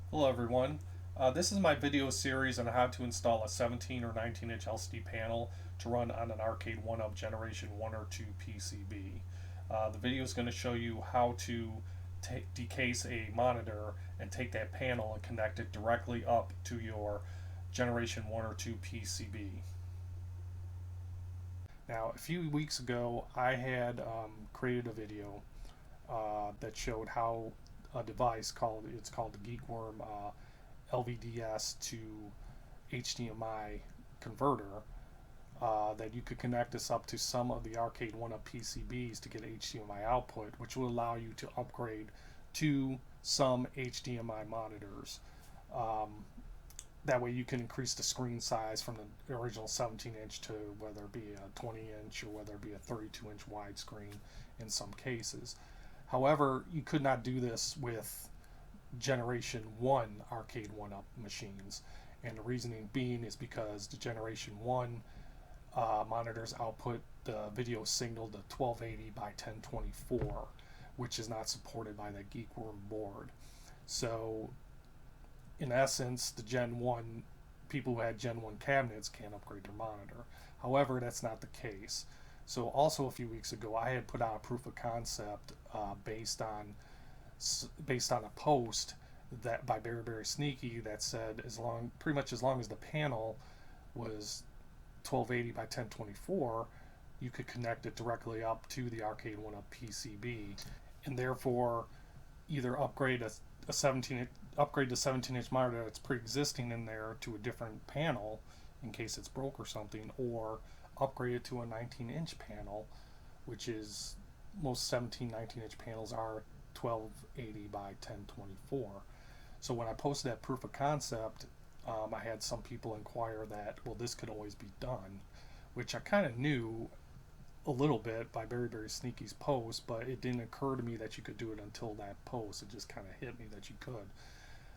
Hello everyone. This is my video series on how to install a 17 or 19 inch LCD panel to run on an arcade 1UP Generation 1 or 2 PCB. The video is going to show you how to decase a monitor and take that panel and connect it directly up to your Generation 1 or 2 PCB. Now, a few weeks ago, I had created a video that showed how a device called the Geekworm LVDS to HDMI converter that you could connect this up to some of the Arcade 1UP PCBs to get HDMI output, which will allow you to upgrade to some HDMI monitors. That way you can increase the screen size from the original 17 inch to whether it be a 20 inch or whether it be a 32 inch widescreen in some cases. However, you could not do this with Generation 1 Arcade 1UP machines. And the reasoning being is because the Generation 1 monitors output the video signal to 1280 by 1024, which is not supported by the Geekworm board. So in essence, the Gen 1 people who had Gen 1 cabinets can't upgrade their monitor. However, that's not the case. So also a few weeks ago, I had put out a proof of concept based on a post that by Very Sneaky that said pretty much as long as the panel was 1280 by 1024, you could connect it directly up to the Arcade 1UP PCB, and therefore either upgrade the 17-inch monitor that's pre-existing in there to a different panel in case it's broke or something, or upgrade it to a 19-inch panel, which is most 19-inch panels are 1280 by 1024. So when I posted that proof of concept, I had some people inquire that, well, this could always be done, which I kind of knew a little bit by Very Sneaky's post, but it didn't occur to me that you could do it until that post. It just kind of hit me that you could.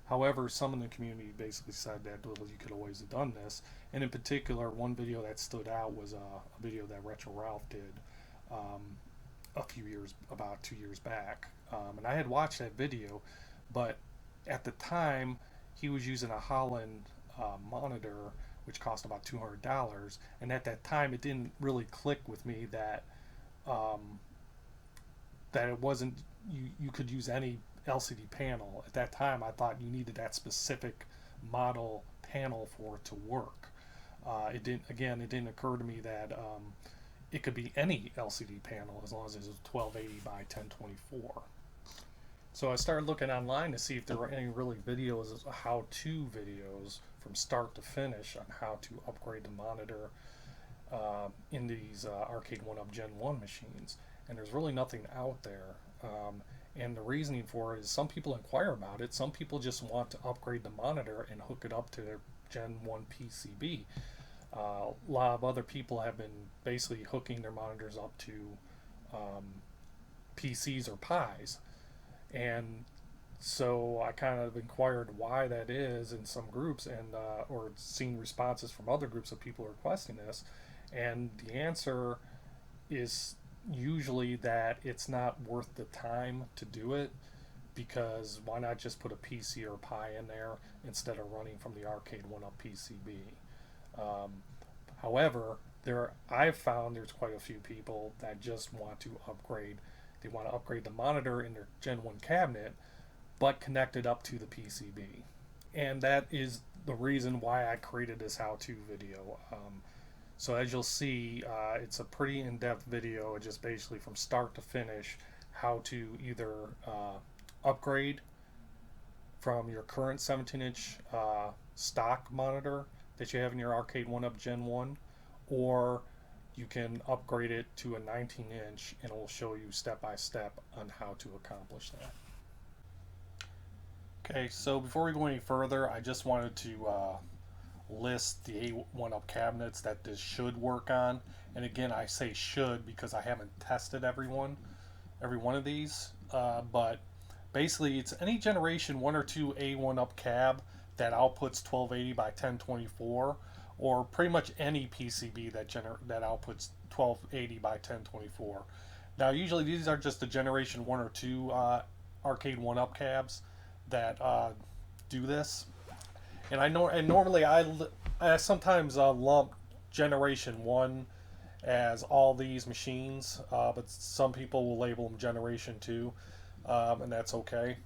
However, some in the community basically said that, well, you could always have done this. And in particular, one video that stood out was a video that Retro Ralph did about 2 years back. And I had watched that video, but at the time, he was using a Holland monitor, which cost about $200. And at that time, it didn't really click with me that it wasn't you could use any LCD panel. At that time, I thought you needed that specific model panel for it to work. It didn't occur to me that it could be any LCD panel as long as it was 1280 by 1024. So I started looking online to see if there were any really videos, how-to videos from start to finish on how to upgrade the monitor in these Arcade 1UP Gen 1 machines. And there's really nothing out there. And the reasoning for it is some people inquire about it. Some people just want to upgrade the monitor and hook it up to their Gen 1 PCB. A lot of other people have been basically hooking their monitors up to PCs or Pis. And so I kind of inquired why that is in some groups, and or seen responses from other groups of people requesting this. And the answer is usually that it's not worth the time to do it, because why not just put a PC or a Pi in there instead of running from the Arcade 1UP PCB. However, I've found there's quite a few people that just want to upgrade. They want to upgrade the monitor in their Gen 1 cabinet, but connect it up to the PCB. And that is the reason why I created this how-to video. So as you'll see, it's a pretty in-depth video, just basically from start to finish, how to either upgrade from your current 17-inch stock monitor that you have in your Arcade 1UP Gen 1, or you can upgrade it to a 19-inch, and it will show you step by step on how to accomplish that. Okay, so before we go any further, I just wanted to list the A1UP cabinets that this should work on. And again, I say should because I haven't tested every one of these, but basically it's any generation 1 or 2 A1UP cab that outputs 1280 by 1024, or pretty much any PCB that outputs 1280 by 1024. Now usually these are just the generation 1 or 2 Arcade 1UP cabs that do this. And normally I sometimes lump Generation 1 as all these machines, but some people will label them Generation 2, and that's okay.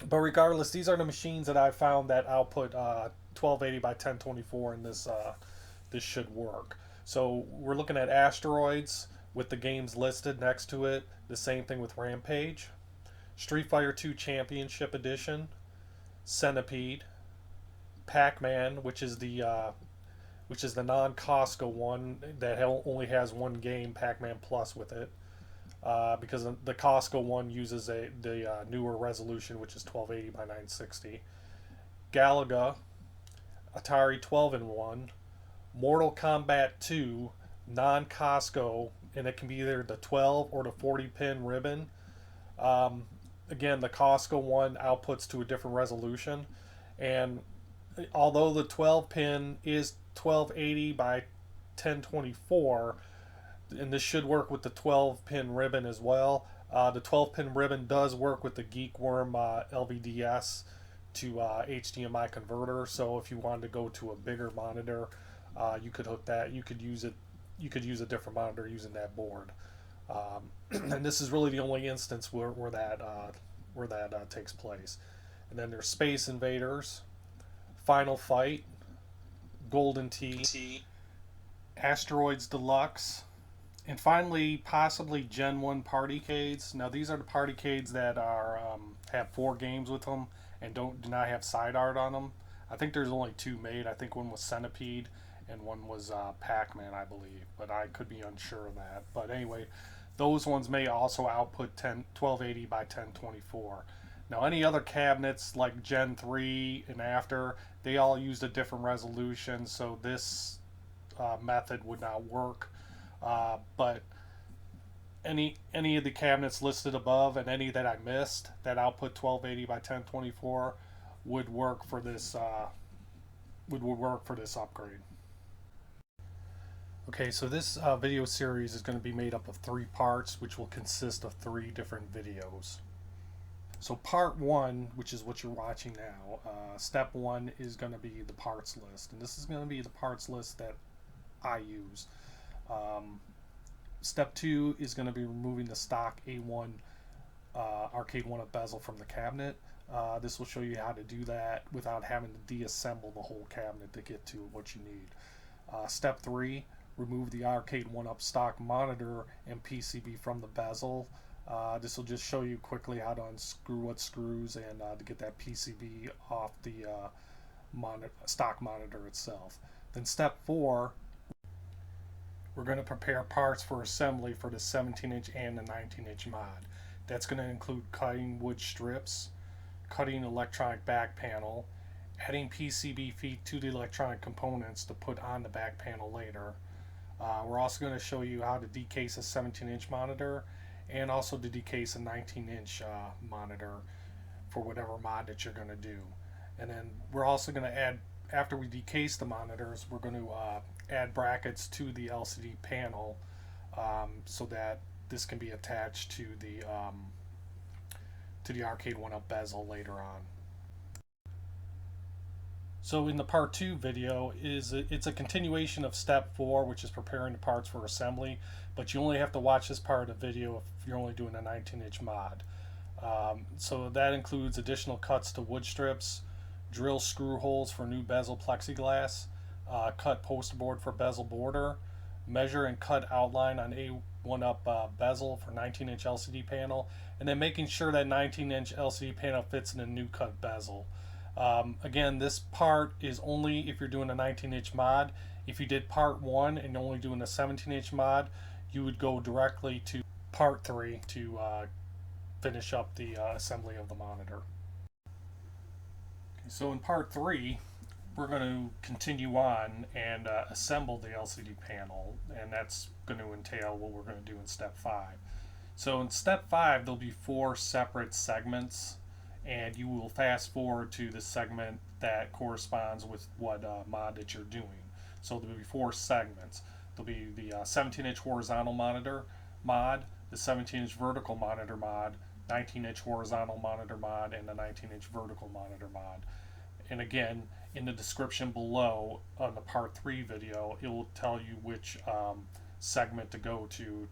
But regardless, these are the machines that I found that output 1280 by 1024, and this should work. So we're looking at Asteroids with the games listed next to it. The same thing with Rampage, Street Fighter 2 Championship Edition, Centipede, Pac-Man, which is the non-Costco one that only has one game, Pac-Man Plus, with it. Because the Costco one uses the newer resolution, which is 1280 by 960. Galaga, Atari 12-in-1, Mortal Kombat 2, non-Costco, and it can be either the 12 or the 40-pin ribbon. Again, the Costco one outputs to a different resolution, and although the 12-pin is 1280 by 1024, and this should work with the 12-pin ribbon as well. The 12-pin ribbon does work with the Geekworm LVDS to HDMI converter. So if you wanted to go to a bigger monitor, you could hook that. You could use it. You could use a different monitor using that board. And this is really the only instance where that takes place. And then there's Space Invaders, Final Fight, Golden Tee, Asteroids Deluxe, and finally possibly Gen 1 Partycades. Now these are the Partycades that are have 4 games with them and do not have side art on them. I think there's only 2 made. I think one was Centipede and one was Pac-Man, I believe, but I could be unsure of that. But anyway, those ones may also output 1280 by 1024. Now any other cabinets like Gen 3 and after, they all used a different resolution, so this method would not work. But any of the cabinets listed above and any that I missed that output 1280 by 1024 would work for this would work for this upgrade. Okay, so this video series is going to be made up of 3 parts, which will consist of 3 different videos. So part 1, which is what you're watching now, step 1 is going to be the parts list, and this is going to be the parts list that I use. Step 2 is going to be removing the stock A1 Arcade 1UP bezel from the cabinet. This will show you how to do that without having to deassemble the whole cabinet to get to what you need. Step 3, remove the Arcade 1UP stock monitor and PCB from the bezel. This will just show you quickly how to unscrew what screws and to get that PCB off the stock monitor itself. Then step 4, we're going to prepare parts for assembly for the 17-inch and the 19-inch mod. That's going to include cutting wood strips, cutting electronic back panel, adding PCB feet to the electronic components to put on the back panel later. We're also going to show you how to decase a 17-inch monitor and also to decase a 19-inch monitor for whatever mod that you're going to do. And then we're also going to add, after we decase the monitors, we're going to add brackets to the LCD panel so that this can be attached to the Arcade 1UP bezel later on. So in the part 2 video, it's a continuation of step 4, which is preparing the parts for assembly, but you only have to watch this part of the video if you're only doing a 19-inch mod. So that includes additional cuts to wood strips, drill screw holes for new bezel plexiglass, cut poster board for bezel border, measure and cut outline on A1UP bezel for 19-inch LCD panel, and then making sure that 19-inch LCD panel fits in a new cut bezel. Again, this part is only if you're doing a 19-inch mod. If you did part 1 and only doing a 17-inch mod, you would go directly to part 3 to finish up the assembly of the monitor. Okay, so in part 3, we're going to continue on and assemble the LCD panel, and that's going to entail what we're going to do in step 5. So in step 5, there'll be 4 separate segments, and you will fast forward to the segment that corresponds with what mod that you're doing. So there'll be 4 segments. There'll be the 17-inch horizontal monitor mod, the 17-inch vertical monitor mod, 19-inch horizontal monitor mod and the 19-inch vertical monitor mod. And again, in the description below on the part 3 video, it will tell you which segment to go to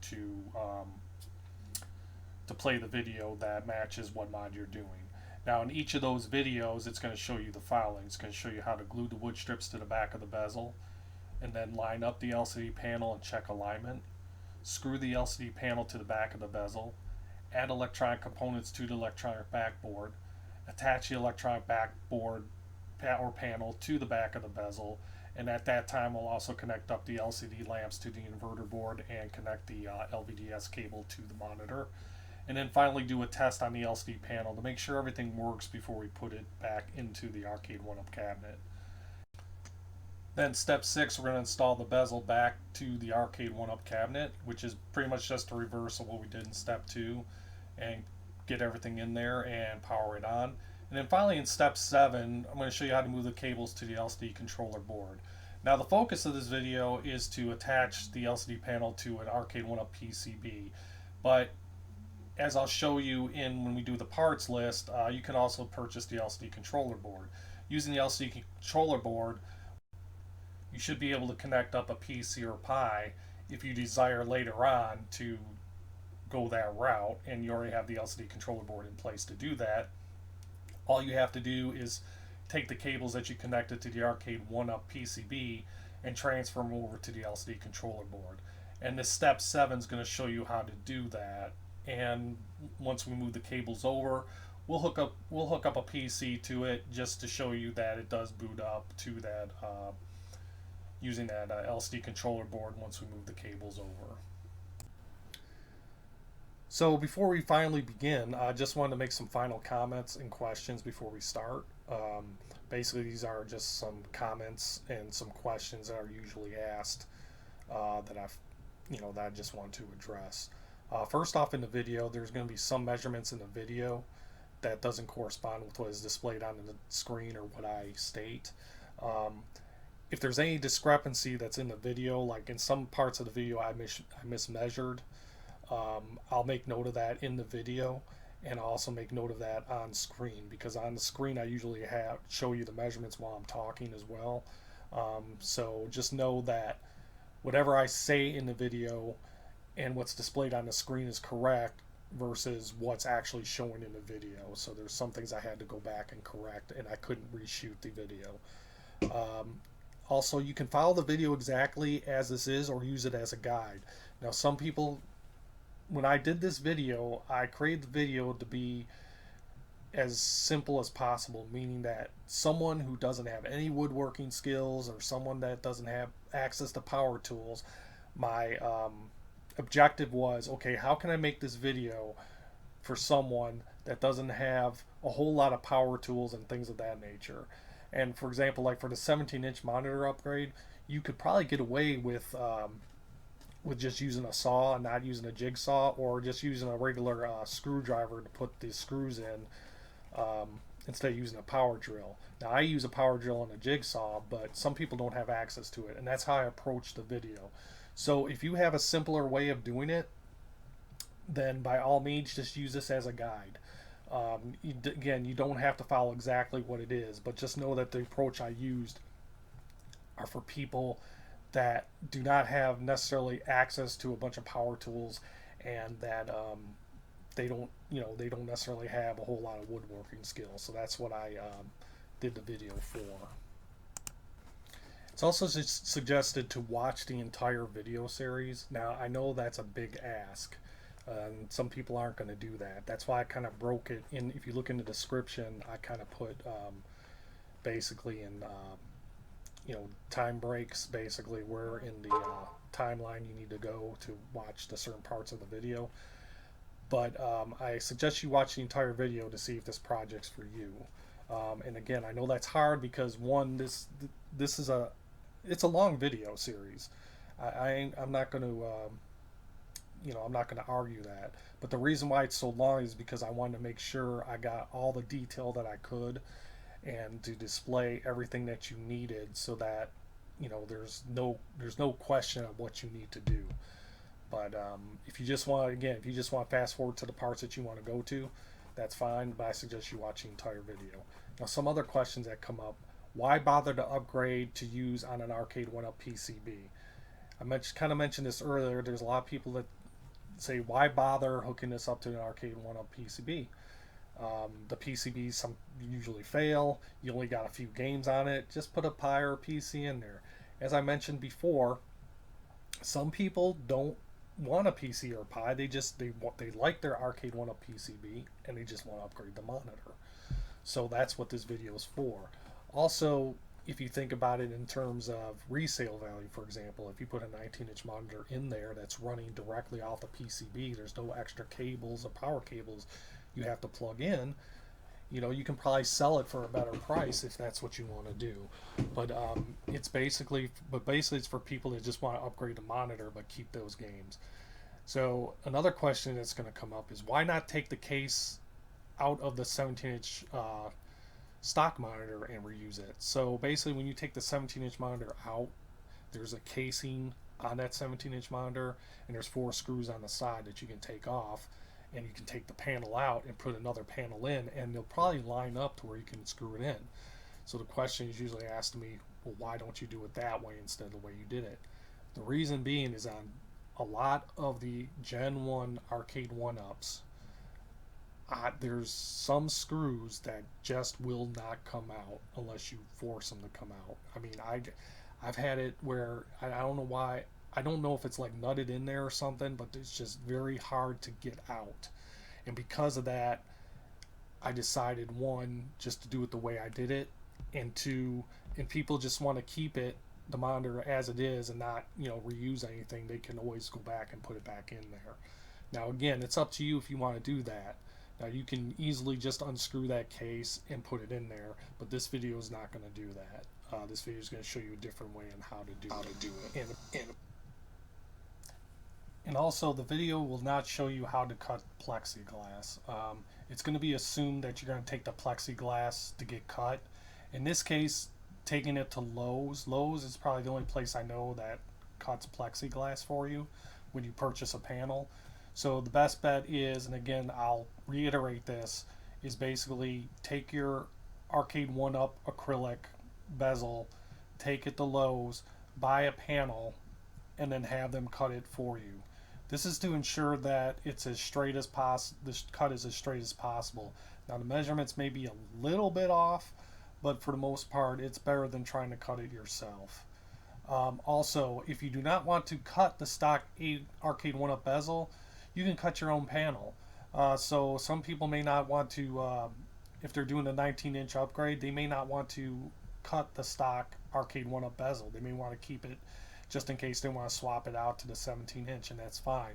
play the video that matches what mod you're doing. Now in each of those videos, it's going to show you the following. It's going to show you how to glue the wood strips to the back of the bezel, and then line up the LCD panel and check alignment. Screw the LCD panel to the back of the bezel. Add electronic components to the electronic backboard. Attach the electronic backboard or panel to the back of the bezel, and at that time we'll also connect up the LCD lamps to the inverter board and connect the LVDS cable to the monitor. And then finally do a test on the LCD panel to make sure everything works before we put it back into the arcade 1UP cabinet. Then step 6, we're going to install the bezel back to the arcade 1UP cabinet, which is pretty much just a reverse of what we did in step 2, and get everything in there and power it on. And then finally in step 7, I'm going to show you how to move the cables to the LCD controller board. Now the focus of this video is to attach the LCD panel to an arcade 1UP PCB, but as I'll show you when we do the parts list, you can also purchase the LCD controller board. Using the LCD controller board, you should be able to connect up a PC or Pi if you desire later on to go that route, and you already have the LCD controller board in place to do that. All you have to do is take the cables that you connected to the arcade 1UP PCB and transfer them over to the LCD controller board. And this step 7 is going to show you how to do that. And once we move the cables over, we'll hook up a PC to it just to show you that it does boot up to that using that LCD controller board once we move the cables over. So before we finally begin, I just wanted to make some final comments and questions before we start. Basically, these are just some comments and some questions that are usually asked that I just want to address. First off, in the video, there's going to be some measurements in the video that doesn't correspond with what is displayed on the screen or what I state. If there's any discrepancy that's in the video, like in some parts of the video I mismeasured, I'll make note of that in the video, and I'll also make note of that on screen, because on the screen I usually show you the measurements while I'm talking as well. So just know that whatever I say in the video and what's displayed on the screen is correct versus what's actually shown in the video. So there's some things I had to go back and correct, and I couldn't reshoot the video. Also, you can follow the video exactly as this is or use it as a guide. Now, some people, when I did this video, I created the video to be as simple as possible, meaning that someone who doesn't have any woodworking skills or someone that doesn't have access to power tools, my objective was, okay, how can I make this video for someone that doesn't have a whole lot of power tools and things of that nature? And for example, like for the 17-inch monitor upgrade, you could probably get away with just using a saw and not using a jigsaw, or just using a regular screwdriver to put the screws in instead of using a power drill. Now I use a power drill and a jigsaw, but some people don't have access to it, and that's how I approach the video. So if you have a simpler way of doing it, then by all means just use this as a guide. Again, you don't have to follow exactly what it is, but just know that the approach I used are for people that do not have necessarily access to a bunch of power tools, and that they don't necessarily have a whole lot of woodworking skills. So that's what I did the video for. It's also suggested to watch the entire video series. Now I know that's a big ask. Some people aren't going to do that. That's why I kind of broke it in. If you look in the description, I kind of put basically in time breaks, basically where in the timeline you need to go to watch the certain parts of the video. But I suggest you watch the entire video to see if this project's for you. And again, I know that's hard because one, this is it's a long video series. I'm not going to I'm not going to argue that, but the reason why it's so long is because I wanted to make sure I got all the detail that I could, and to display everything that you needed, so that there's no question of what you need to do. But if you just want, again, if you just want to fast forward to the parts that you want to go to, that's fine. But I suggest you watch the entire video. Now, some other questions that come up: why bother to upgrade to use on an Arcade 1UP PCB? Kind of mentioned this earlier. There's a lot of people that say, why bother hooking this up to an Arcade 1UP PCB? The PCBs usually fail. You only got a few games on it. Just put a Pi or a PC in there. As I mentioned before, some people don't want a PC or Pi. They like their Arcade 1UP PCB and they just want to upgrade the monitor. So that's what this video is for. Also, if you think about it in terms of resale value, for example, if you put a 19-inch monitor in there that's running directly off the PCB, there's no extra cables or power cables you have to plug in, you can probably sell it for a better price if that's what you want to do. But basically it's for people that just want to upgrade the monitor but keep those games. So another question that's going to come up is, why not take the case out of the 17-inch stock monitor and reuse it? So basically, when you take the 17-inch monitor out, there's a casing on that 17-inch monitor, and there's 4 screws on the side that you can take off, and you can take the panel out and put another panel in, and they'll probably line up to where you can screw it in. So the question is usually asked to me, well, why don't you do it that way instead of the way you did it? The reason being is on a lot of the Gen 1 Arcade 1UPs, there's some screws that just will not come out unless you force them to come out. I mean, I've had it where I don't know why. I don't know if it's like nutted in there or something, but it's just very hard to get out. And because of that, I decided, one, just to do it the way I did it, and two, and people just want to keep the monitor as it is and not, reuse anything, they can always go back and put it back in there. Now, again, it's up to you if you want to do that. Now, you can easily just unscrew that case and put it in there, but this video is not going to do that. This video is going to show you a different way on how to do it. And also, the video will not show you how to cut plexiglass. It's going to be assumed that you're going to take the plexiglass to get cut. In this case, taking it to Lowe's. Lowe's is probably the only place I know that cuts plexiglass for you when you purchase a panel. So the best bet is, and again, I'll reiterate this, is basically take your Arcade 1UP acrylic bezel, take it to Lowe's, buy a panel, and then have them cut it for you. This is to ensure that it's as straight as possible. This cut is as straight as possible. Now the measurements may be a little bit off, but for the most part, it's better than trying to cut it yourself. Also, if you do not want to cut the stock Arcade 1UP bezel, you can cut your own panel. So some people may not want to, if they're doing a 19-inch upgrade, they may not want to cut the stock Arcade 1UP bezel. They may want to keep it just in case they want to swap it out to the 17-inch, and that's fine.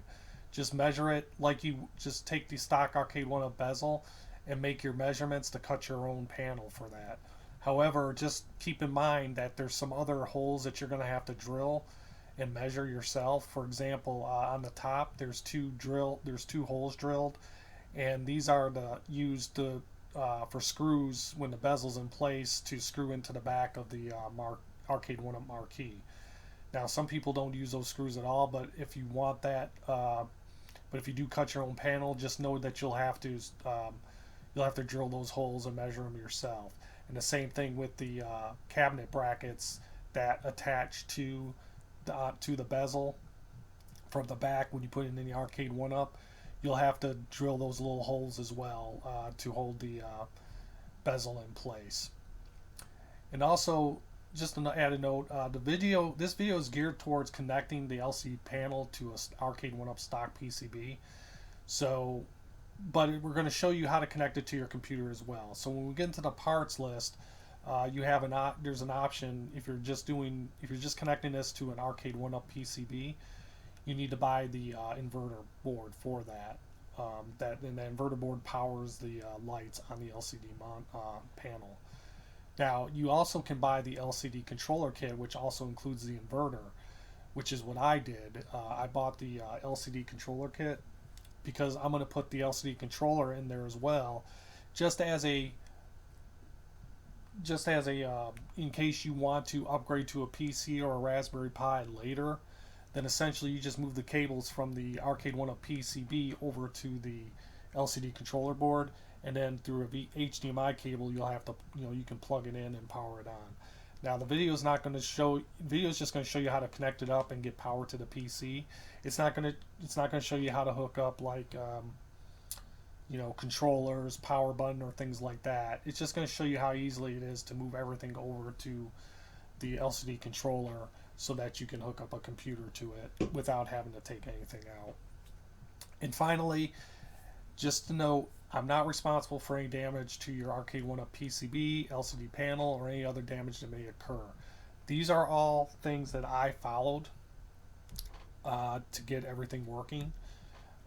Just measure it like you just take the stock Arcade 1UP bezel and make your measurements to cut your own panel for that. However, just keep in mind that there's some other holes that you're going to have to drill and measure yourself. For example, on the top there's two holes drilled, and these are used for screws when the bezel's in place to screw into the back of the Arcade 1UP marquee. Now, some people don't use those screws at all, but if you want that, but if you do cut your own panel, just know that you'll have to drill those holes and measure them yourself. And the same thing with the cabinet brackets that attach to the bezel from the back when you put it in the Arcade 1UP. You'll have to drill those little holes as well to hold the bezel in place. And also, just to add a note, this video is geared towards connecting the LCD panel to an Arcade 1UP stock PCB. So, but we're going to show you how to connect it to your computer as well. So when we get into the parts list, there's an option if you're just connecting this to an Arcade 1UP PCB. You need to buy the inverter board for that. And the inverter board powers the lights on the LCD panel. Now, you also can buy the LCD controller kit, which also includes the inverter, which is what I did. I bought the LCD controller kit because I'm going to put the LCD controller in there as well, just as a in case you want to upgrade to a PC or a Raspberry Pi later, then essentially you just move the cables from the Arcade 1UP PCB over to the LCD controller board, and then through a HDMI cable you'll have to, you can plug it in and power it on. Now the video is not going to show. Video is just going to show you how to connect it up and get power to the PC. It's not going to show you how to hook up like controllers, power button, or things like that. It's just going to show you how easily it is to move everything over to the LCD controller so that you can hook up a computer to it without having to take anything out. And finally, just to note, I'm not responsible for any damage to your Arcade 1UP PCB, LCD panel, or any other damage that may occur. These are all things that I followed to get everything working.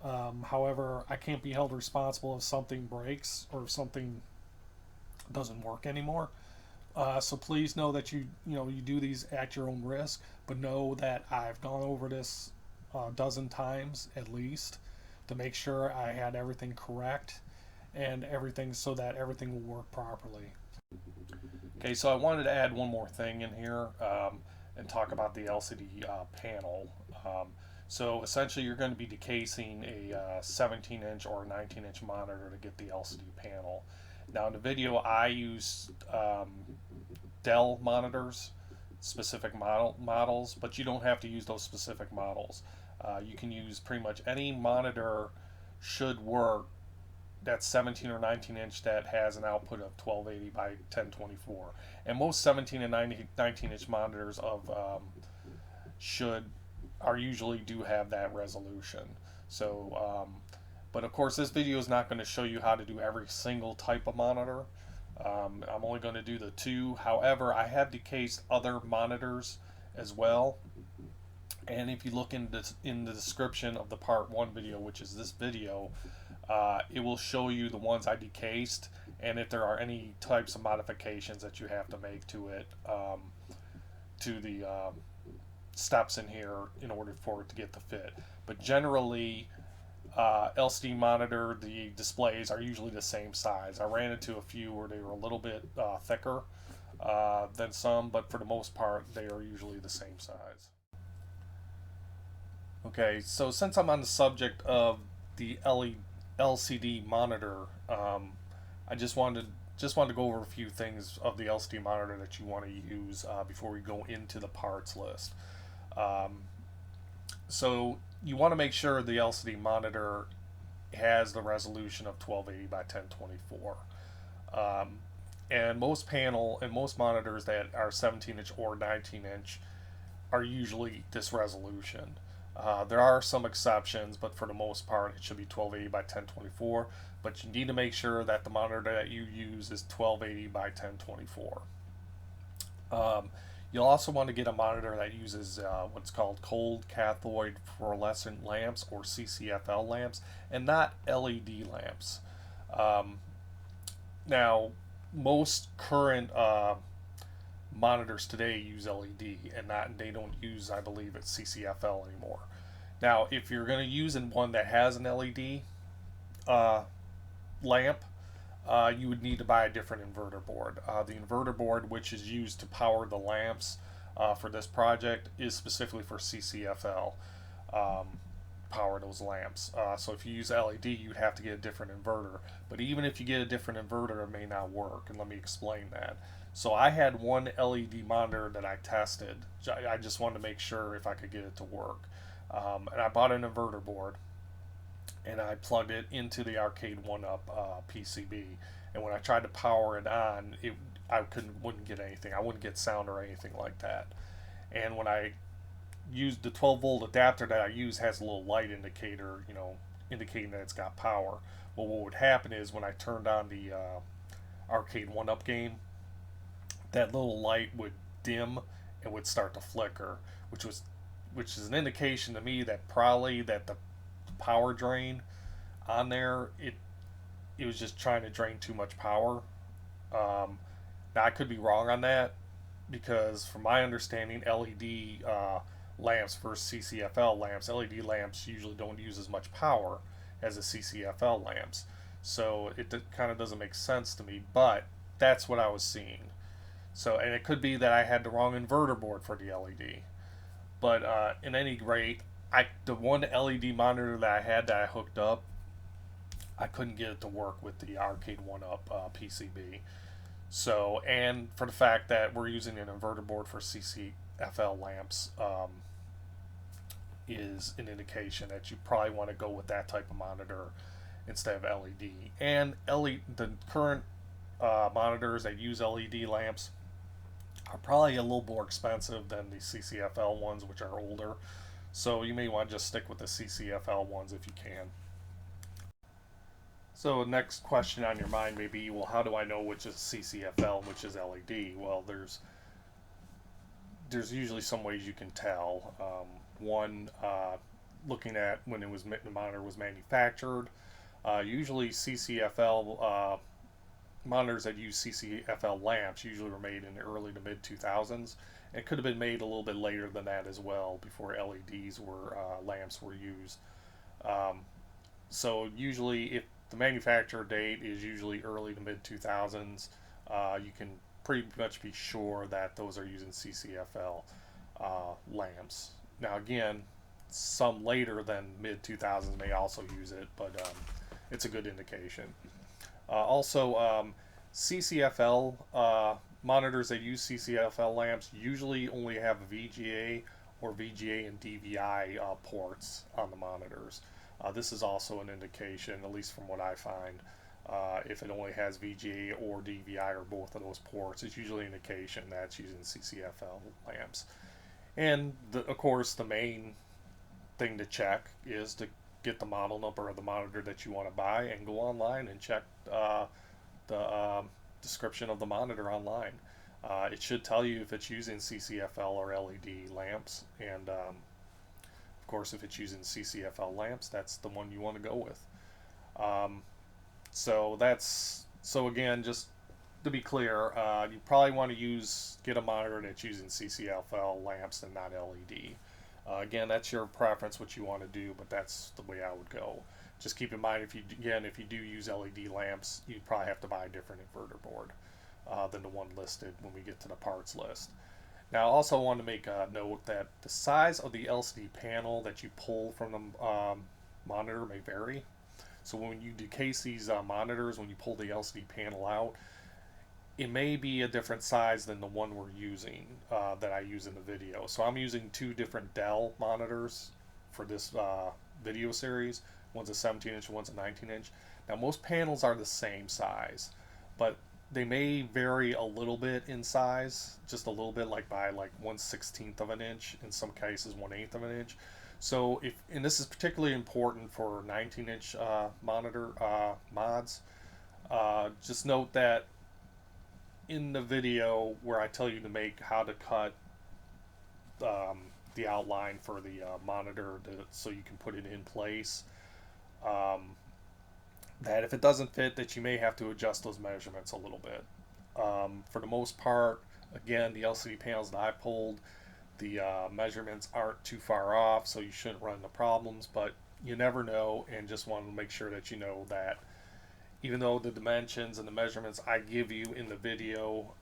However, I can't be held responsible if something breaks or if something doesn't work anymore. So please know that you do these at your own risk, but know that I've gone over this a dozen times at least to make sure I had everything correct and everything so that everything will work properly. Okay, so I wanted to add one more thing in here and talk about the LCD panel. So essentially you're going to be decasing a 17-inch or 19-inch monitor to get the LCD panel. Now in the video I use Dell monitors, specific models, but you don't have to use those specific models. You can use pretty much any monitor should work that's 17 or 19 inch that has an output of 1280 by 1024. And most 17 and 19 inch monitors usually do have that resolution. So, but of course this video is not going to show you how to do every single type of monitor. I'm only going to do the two. However, I have decased other monitors as well. And if you look in the description of the part 1 video, which is this video, it will show you the ones I decased and if there are any types of modifications that you have to make to it, to the steps in here in order for it to get the fit. But generally, LCD monitor, the displays are usually the same size. I ran into a few where they were a little bit thicker than some, but for the most part they are usually the same size. Okay, so since I'm on the subject of the LCD monitor, I just wanted to go over a few things of the LCD monitor that you want to use before we go into the parts list. So you want to make sure the LCD monitor has the resolution of 1280 by 1024. And most monitors that are 17-inch or 19-inch are usually this resolution. There are some exceptions, but for the most part it should be 1280 by 1024. But you need to make sure that the monitor that you use is 1280 by 1024. You'll also want to get a monitor that uses what's called cold cathode fluorescent lamps, or CCFL lamps, and not LED lamps. Now, most current monitors today use LED, and they don't use, I believe, it's CCFL anymore. Now, if you're going to use one that has an LED lamp, you would need to buy a different inverter board. The inverter board, which is used to power the lamps for this project, is specifically for CCFL power those lamps. So if you use LED, you'd have to get a different inverter. But even if you get a different inverter, it may not work, and let me explain that. So I had one LED monitor that I tested. I just wanted to make sure if I could get it to work. And I bought an inverter board, and I plugged it into the Arcade 1UP PCB. And when I tried to power it on, I wouldn't get anything. I wouldn't get sound or anything like that. And when I used the 12-volt adapter that I use, has a little light indicator, indicating that it's got power. Well, what would happen is when I turned on the Arcade 1UP game, that little light would dim and would start to flicker, which is an indication to me that probably that the power drain on there, it was just trying to drain too much power. Now I could be wrong on that, because from my understanding, LED lamps versus CCFL lamps, LED lamps usually don't use as much power as the CCFL lamps, so it kind of doesn't make sense to me, but that's what I was seeing. So, and it could be that I had the wrong inverter board for the LED. But in any rate, the one LED monitor that I had that I hooked up, I couldn't get it to work with the arcade 1UP PCB. So, and for the fact that we're using an inverter board for CCFL lamps, is an indication that you probably want to go with that type of monitor instead of LED. And the current monitors that use LED lamps are probably a little more expensive than the CCFL ones, which are older. So you may want to just stick with the CCFL ones if you can. So next question on your mind may be, well, how do I know which is CCFL and which is LED? Well, there's usually some ways you can tell. One, looking at when the monitor was manufactured. Usually CCFL monitors that use CCFL lamps usually were made in the early to mid 2000s. It could have been made a little bit later than that as well, before LEDs were lamps were used. Um, so usually, if the manufacturer date is usually early to mid 2000s, you can pretty much be sure that those are using CCFL lamps. Now again, some later than mid 2000s may also use it, but it's a good indication. Also, CCFL monitors that use CCFL lamps usually only have VGA or VGA and DVI ports on the monitors. This is also an indication, at least from what I find. If it only has VGA or DVI or both of those ports, it's usually an indication that it's using CCFL lamps. And of course, the main thing to check is to get the model number of the monitor that you want to buy and go online and check the description of the monitor online. It should tell you if it's using CCFL or LED lamps, and of course, if it's using CCFL lamps, that's the one you want to go with. Um, so again, just to be clear, you probably want to get a monitor that's using CCFL lamps and not LED. Again, that's your preference, what you want to do, but that's the way I would go. Just keep in mind, if you do use LED lamps, you'd probably have to buy a different inverter board than the one listed when we get to the parts list. Now, I also want to make a note that the size of the LCD panel that you pull from the monitor may vary. So when you decase these monitors, when you pull the LCD panel out, it may be a different size than the one we're using that I use in the video. So I'm using two different Dell monitors for this video series. One's a 17-inch, one's a 19-inch. Now most panels are the same size, but they may vary a little bit in size, just a little bit, like by like 1/16 of an inch, in some cases 1/8 of an inch. So and this is particularly important for 19-inch monitor mods. Just note that in the video where I tell you to how to cut the outline for the monitor so you can put it in place, that if it doesn't fit, that you may have to adjust those measurements a little bit. For the most part, again, the LCD panels that I pulled, the measurements aren't too far off, so you shouldn't run into problems, but you never know, and just want to make sure that you know that even though the dimensions and the measurements I give you in the video,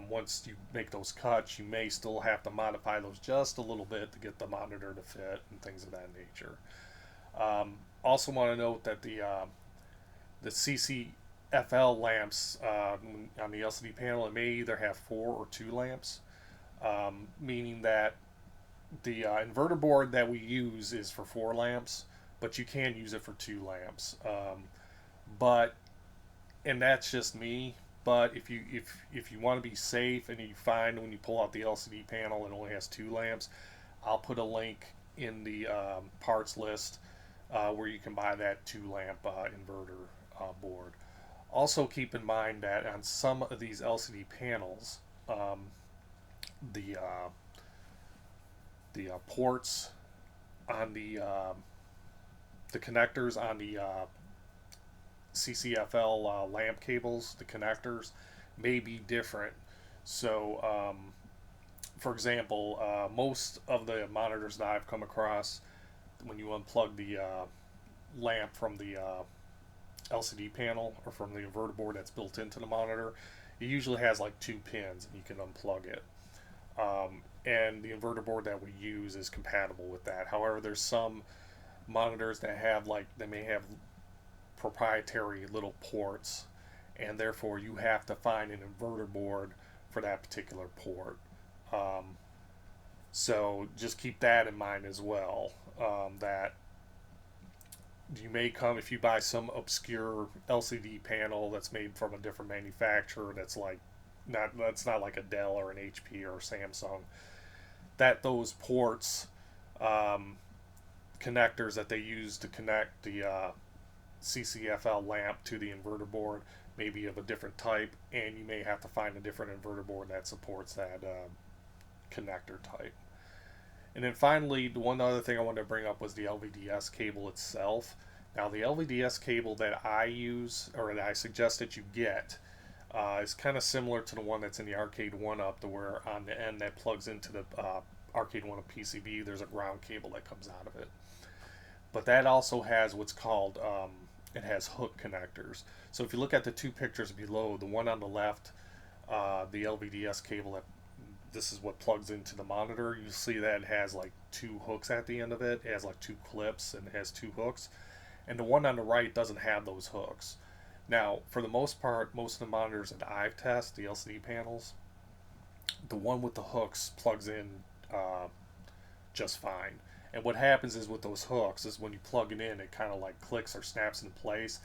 once you make those cuts, you may still have to modify those just a little bit to get the monitor to fit and things of that nature. Also want to note that the CCFL lamps on the LCD panel, it may either have 4 or 2 lamps, meaning that the inverter board that we use is for 4 lamps, but you can use it for 2 lamps. But and that's just me. But if you want to be safe and you find when you pull out the LCD panel it only has 2 lamps, I'll put a link in the parts list where you can buy that 2-lamp inverter board. Also keep in mind that on some of these LCD panels, the ports on the connectors on the CCFL lamp cables, the connectors may be different. So, for example, most of the monitors that I've come across, when you unplug the lamp from the LCD panel or from the inverter board that's built into the monitor, it usually has like 2 pins and you can unplug it. and the inverter board that we use is compatible with that. However, there's some monitors that have like they may have proprietary little ports, and therefore you have to find an inverter board for that particular port. Um, so just keep that in mind as well. That you may come if you buy some obscure LCD panel that's made from a different manufacturer that's not like a Dell or an HP or a Samsung. That those ports, um, connectors that they use to connect the CCFL lamp to the inverter board may be of a different type, and you may have to find a different inverter board that supports that connector type. And then finally, the one other thing I wanted to bring up was the LVDS cable itself. Now, the LVDS cable that I use, or that I suggest that you get, is kind of similar to the one that's in the Arcade 1UP, to where on the end that plugs into the Arcade 1UP PCB, there's a ground cable that comes out of it. But that also has what's called, it has hook connectors. So if you look at the two pictures below, the one on the left, the LVDS cable that this is what plugs into the monitor. You see that it has like two hooks at the end of it. It has like two clips and it has two hooks. And the one on the right doesn't have those hooks. Now, for the most part, most of the monitors that I've tested, the LCD panels, the one with the hooks plugs in just fine. And what happens is with those hooks is when you plug it in, it kind of like clicks or snaps into place,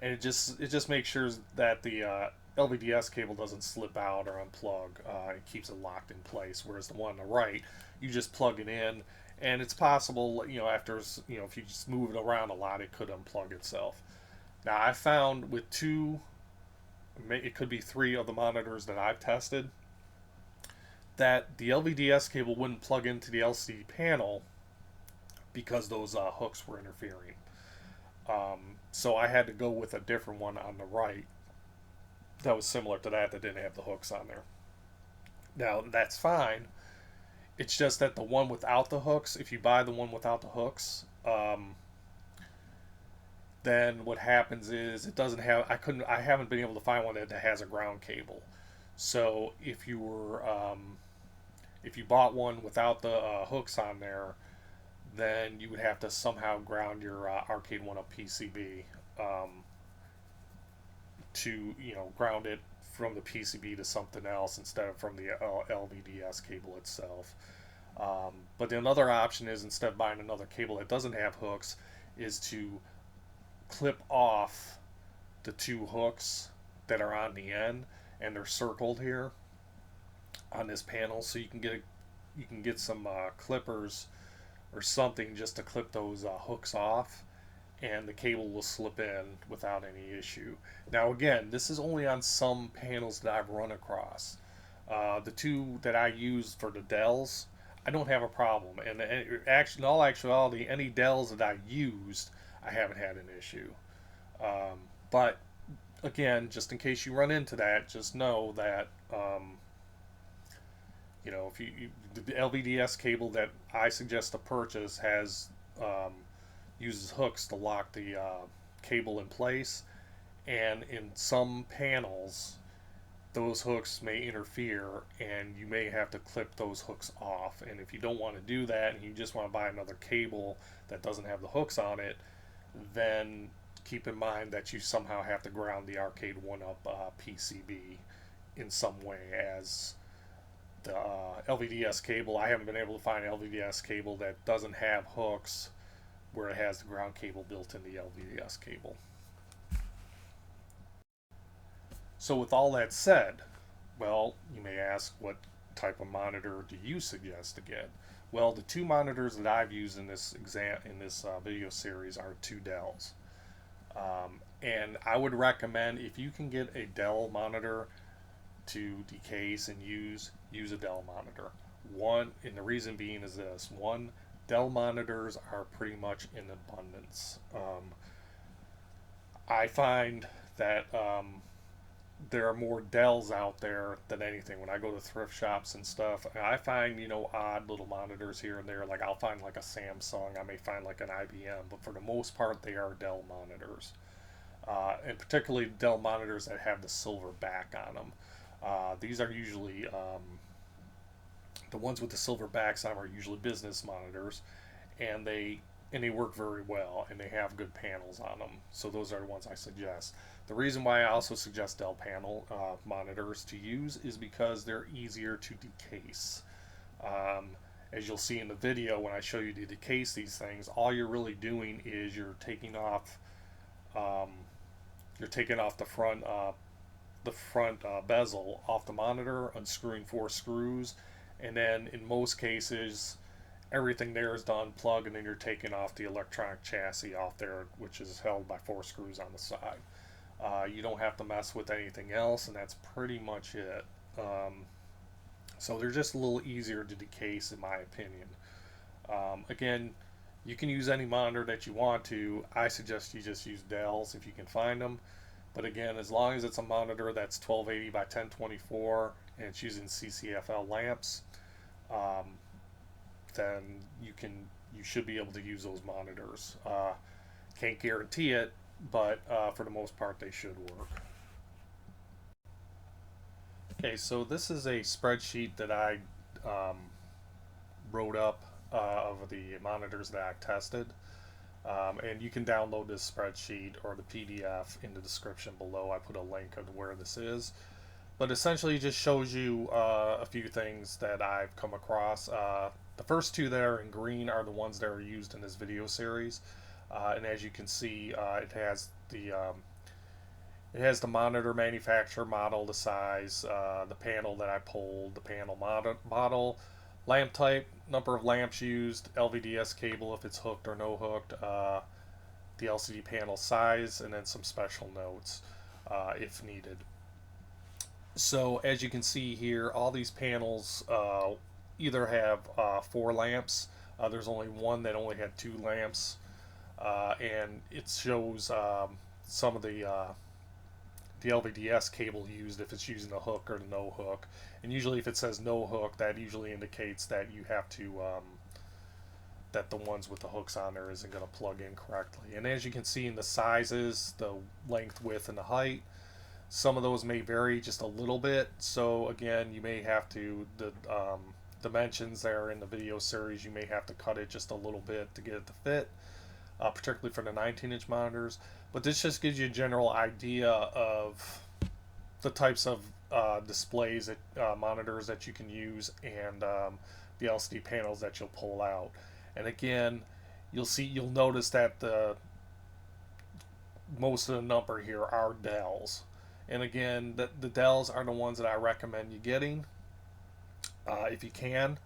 and it just makes sure that the LVDS cable doesn't slip out or unplug. It keeps it locked in place. Whereas the one on the right, you just plug it in, and it's possible, after if you just move it around a lot, it could unplug itself. Now I found with two, it could be three of the monitors that I've tested, that the LVDS cable wouldn't plug into the LCD panel because those hooks were interfering. So I had to go with a different one on the right that was similar to that didn't have the hooks on there. Now that's fine. It's just that the one without the hooks, if you buy the one without the hooks, then what happens is it doesn't have. I haven't been able to find one that has a ground cable. So if you bought one without the hooks on there, then you would have to somehow ground your Arcade 1UP PCB, to ground it from the PCB to something else instead of from the LVDS cable itself. But the another option is, instead of buying another cable that doesn't have hooks, is to clip off the two hooks that are on the end, and they're circled here on this panel, so you can get some clippers or something just to clip those hooks off, and the cable will slip in without any issue. Now again, this is only on some panels that I've run across. The two that I used for the Dells, I don't have a problem, and actually, in all actuality, any Dells that I used, I haven't had an issue. But again, just in case you run into that, just know that if the LVDS cable that I suggest to purchase uses hooks to lock the cable in place, and in some panels those hooks may interfere, and you may have to clip those hooks off. And if you don't want to do that, and you just want to buy another cable that doesn't have the hooks on it, then keep in mind that you somehow have to ground the Arcade 1UP PCB in some way, as the LVDS cable, I haven't been able to find an LVDS cable that doesn't have hooks where it has the ground cable built in the LVDS cable. So with all that said, well, you may ask, what type of monitor do you suggest to get? Well, the two monitors that I've used in this video series are two Dells. And I would recommend, if you can get a Dell monitor to decase and use a Dell monitor. And the reason being is this: one, Dell monitors are pretty much in abundance. I find that there are more Dells out there than anything. When I go to thrift shops and stuff, I find odd little monitors here and there. Like, I'll find like a Samsung, I may find like an IBM, but for the most part they are Dell monitors, and particularly Dell monitors that have the silver back on them. These are usually The ones with the silver backs on them are usually business monitors, and they work very well, and they have good panels on them. So those are the ones I suggest. The reason why I also suggest Dell panel monitors to use is because they're easier to decase. Um, as you'll see in the video when I show you to decase these things, all you're really doing is um, you're taking off the front bezel off the monitor, unscrewing 4 screws, and then in most cases everything there is to unplug, and then you're taking off the electronic chassis off there, which is held by 4 screws on the side. You don't have to mess with anything else, and that's pretty much it. So they're just a little easier to decase, in my opinion. Again, you can use any monitor that you want to. I suggest you just use Dell's if you can find them. But again, as long as it's a monitor that's 1280 by 1024 and it's using CCFL lamps, um, then you should be able to use those monitors. Can't guarantee it, but for the most part, they should work. Okay, so this is a spreadsheet that I um, wrote up of the monitors that I tested. And you can download this spreadsheet or the PDF in the description below. I put a link of where this is. But essentially it just shows you a few things that I've come across. The first two that are in green are the ones that are used in this video series. And as you can see, it has the monitor manufacturer, model, the size, the panel that I pulled, the panel model, lamp type, number of lamps used, LVDS cable if it's hooked or no hooked, the LCD panel size, and then some special notes if needed. So as you can see here, all these panels either have 4 lamps. There's only one that only had 2 lamps, and it shows some of the LVDS cable used if it's using a hook or the no hook. And usually if it says no hook, that usually indicates that you have to that the ones with the hooks on there isn't going to plug in correctly. And as you can see in the sizes, the length, width, and the height, some of those may vary just a little bit. So again, you may have to, the dimensions there in the video series, you may have to cut it just a little bit to get it to fit, particularly for the 19-inch monitors. But this just gives you a general idea of the types of displays, monitors that you can use, and the LCD panels that you'll pull out. And again, you'll notice that most of the number here are Dells. And again, the Dells are the ones that I recommend you getting if you can.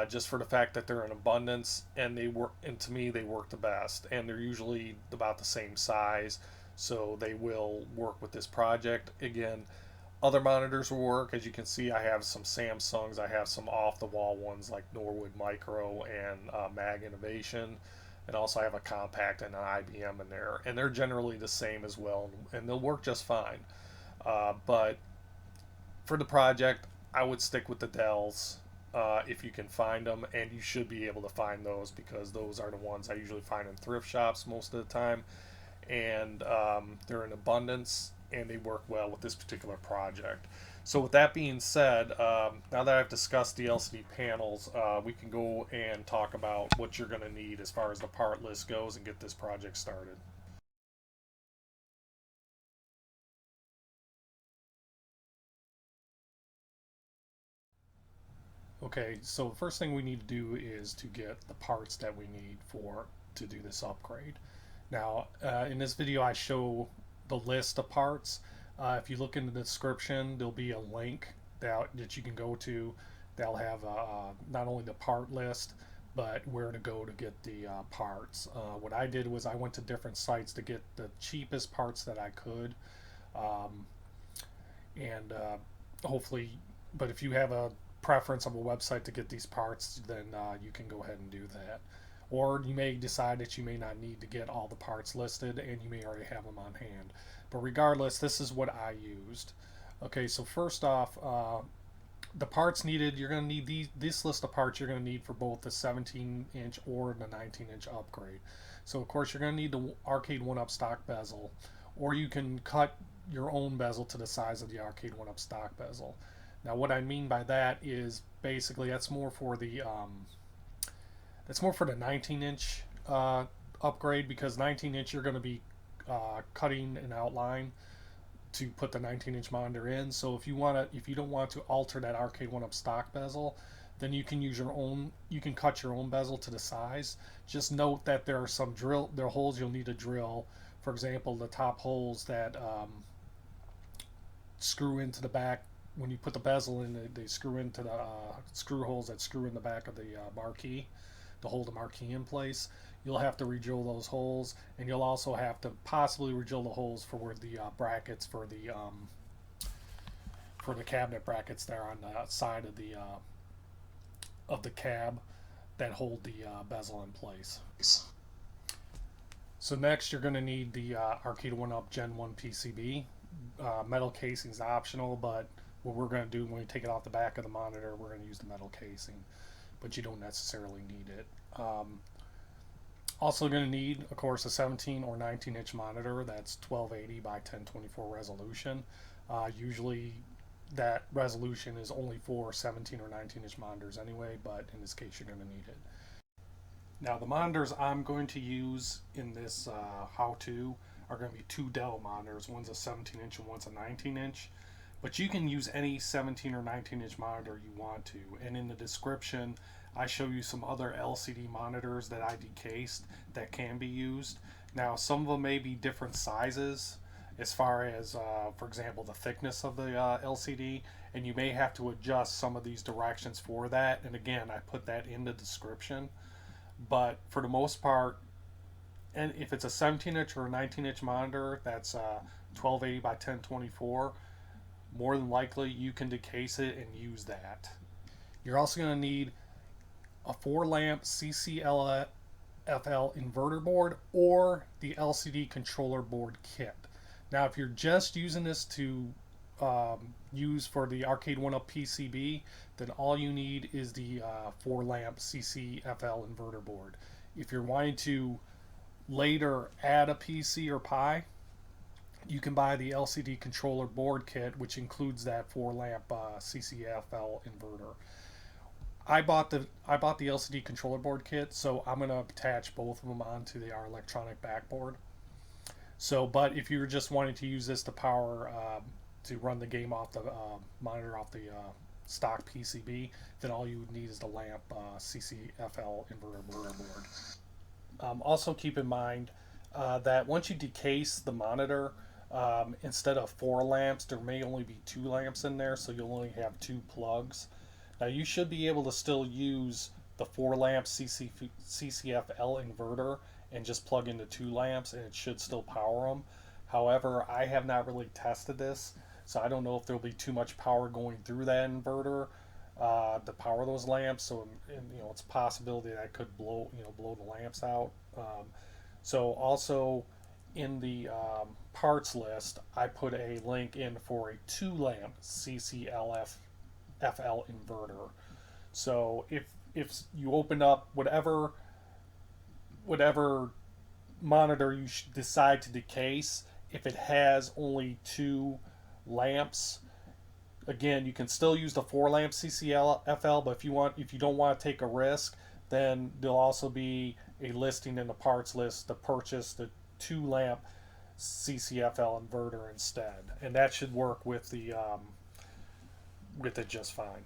Just for the fact that they're in abundance, and they work, and to me they work the best, and they're usually about the same size, so they will work with this project. Again, other monitors will work. As you can see, I have some Samsungs, I have some off-the-wall ones like Norwood Micro and Mag Innovation, and also I have a compact and an IBM in there, and they're generally the same as well, and they'll work just fine. But for the project, I would stick with the Dells. If you can find them, and you should be able to find those because those are the ones I usually find in thrift shops most of the time, and they're in abundance and they work well with this particular project. So with that being said, now that I've discussed the LCD panels, we can go and talk about what you're going to need as far as the part list goes and get this project started. Okay, so the first thing we need to do is to get the parts that we need to do this upgrade. Now, in this video, I show the list of parts. If you look in the description, there'll be a link that you can go to. That'll have not only the part list, but where to go to get the parts. What I did was I went to different sites to get the cheapest parts that I could, um, and hopefully, but if you have a preference of a website to get these parts, then you can go ahead and do that. Or you may decide that you may not need to get all the parts listed and you may already have them on hand. But regardless, this is what I used. Okay, so first off, the parts needed, you're going to need this list of parts you're going to need for both the 17-inch or the 19-inch upgrade. So of course you're going to need the Arcade 1UP stock bezel, or you can cut your own bezel to the size of the Arcade 1UP stock bezel. Now, what I mean by that is basically that's more for the 19-inch upgrade, because 19-inch you're going to be cutting an outline to put the 19-inch monitor in. So if you don't want to alter that Arcade 1UP stock bezel, then you can use your own. You can cut your own bezel to the size. Just note that there are holes you'll need to drill. For example, the top holes that screw into the back when you put the bezel in. They screw into the screw holes that screw in the back of the marquee to hold the marquee in place. You'll have to re-drill those holes, and you'll also have to possibly re-drill the holes for where the brackets for the cabinet brackets there on the side of the cab that hold the bezel in place. So next, you're going to need the Arcade 1UP Gen 1 PCB. Metal casing is optional, but what we're going to do when we take it off the back of the monitor, we're going to use the metal casing, but you don't necessarily need it. Also going to need, of course, a 17 or 19-inch monitor that's 1280 by 1024 resolution. Usually that resolution is only for 17 or 19-inch monitors anyway, but in this case you're going to need it. Now, the monitors I'm going to use in this how-to are going to be two Dell monitors. One's a 17-inch and one's a 19-inch. But you can use any 17 or 19-inch monitor you want to. And in the description, I show you some other LCD monitors that I decased that can be used. Now, some of them may be different sizes as far as, for example, the thickness of the LCD. And you may have to adjust some of these directions for that. And again, I put that in the description. But for the most part, and if it's a 17-inch or a 19-inch monitor that's 1280 by 1024, more than likely you can decase it and use that. You're also going to need a 4-lamp CCLFL inverter board or the LCD controller board kit. Now, if you're just using this to use for the Arcade 1UP PCB, then all you need is the 4-lamp CCFL inverter board. If you're wanting to later add a PC or Pi, you can buy the LCD controller board kit, which includes that 4-lamp CCFL inverter. I bought the LCD controller board kit, so I'm going to attach both of them onto our electronic backboard. So, but if you're just wanting to use this to power to run the game off the monitor off the stock PCB, then all you would need is the lamp CCFL inverter board. Also keep in mind that once you decase the monitor, instead of 4 lamps, there may only be 2 lamps in there, so you'll only have 2 plugs. Now, you should be able to still use the 4-lamp CCFL inverter and just plug into 2 lamps, and it should still power them. However, I have not really tested this, so I don't know if there'll be too much power going through that inverter to power those lamps. So, it's a possibility that I could blow the lamps out. So also in the parts list, I put a link in for a 2-lamp CCLFL inverter. So if you open up whatever monitor you decide to decase, if it has only 2 lamps, again, you can still use the 4-lamp CCLFL, but if you don't want to take a risk, then there'll also be a listing in the parts list to purchase the 2-lamp CCFL inverter instead, and that should work with it just fine.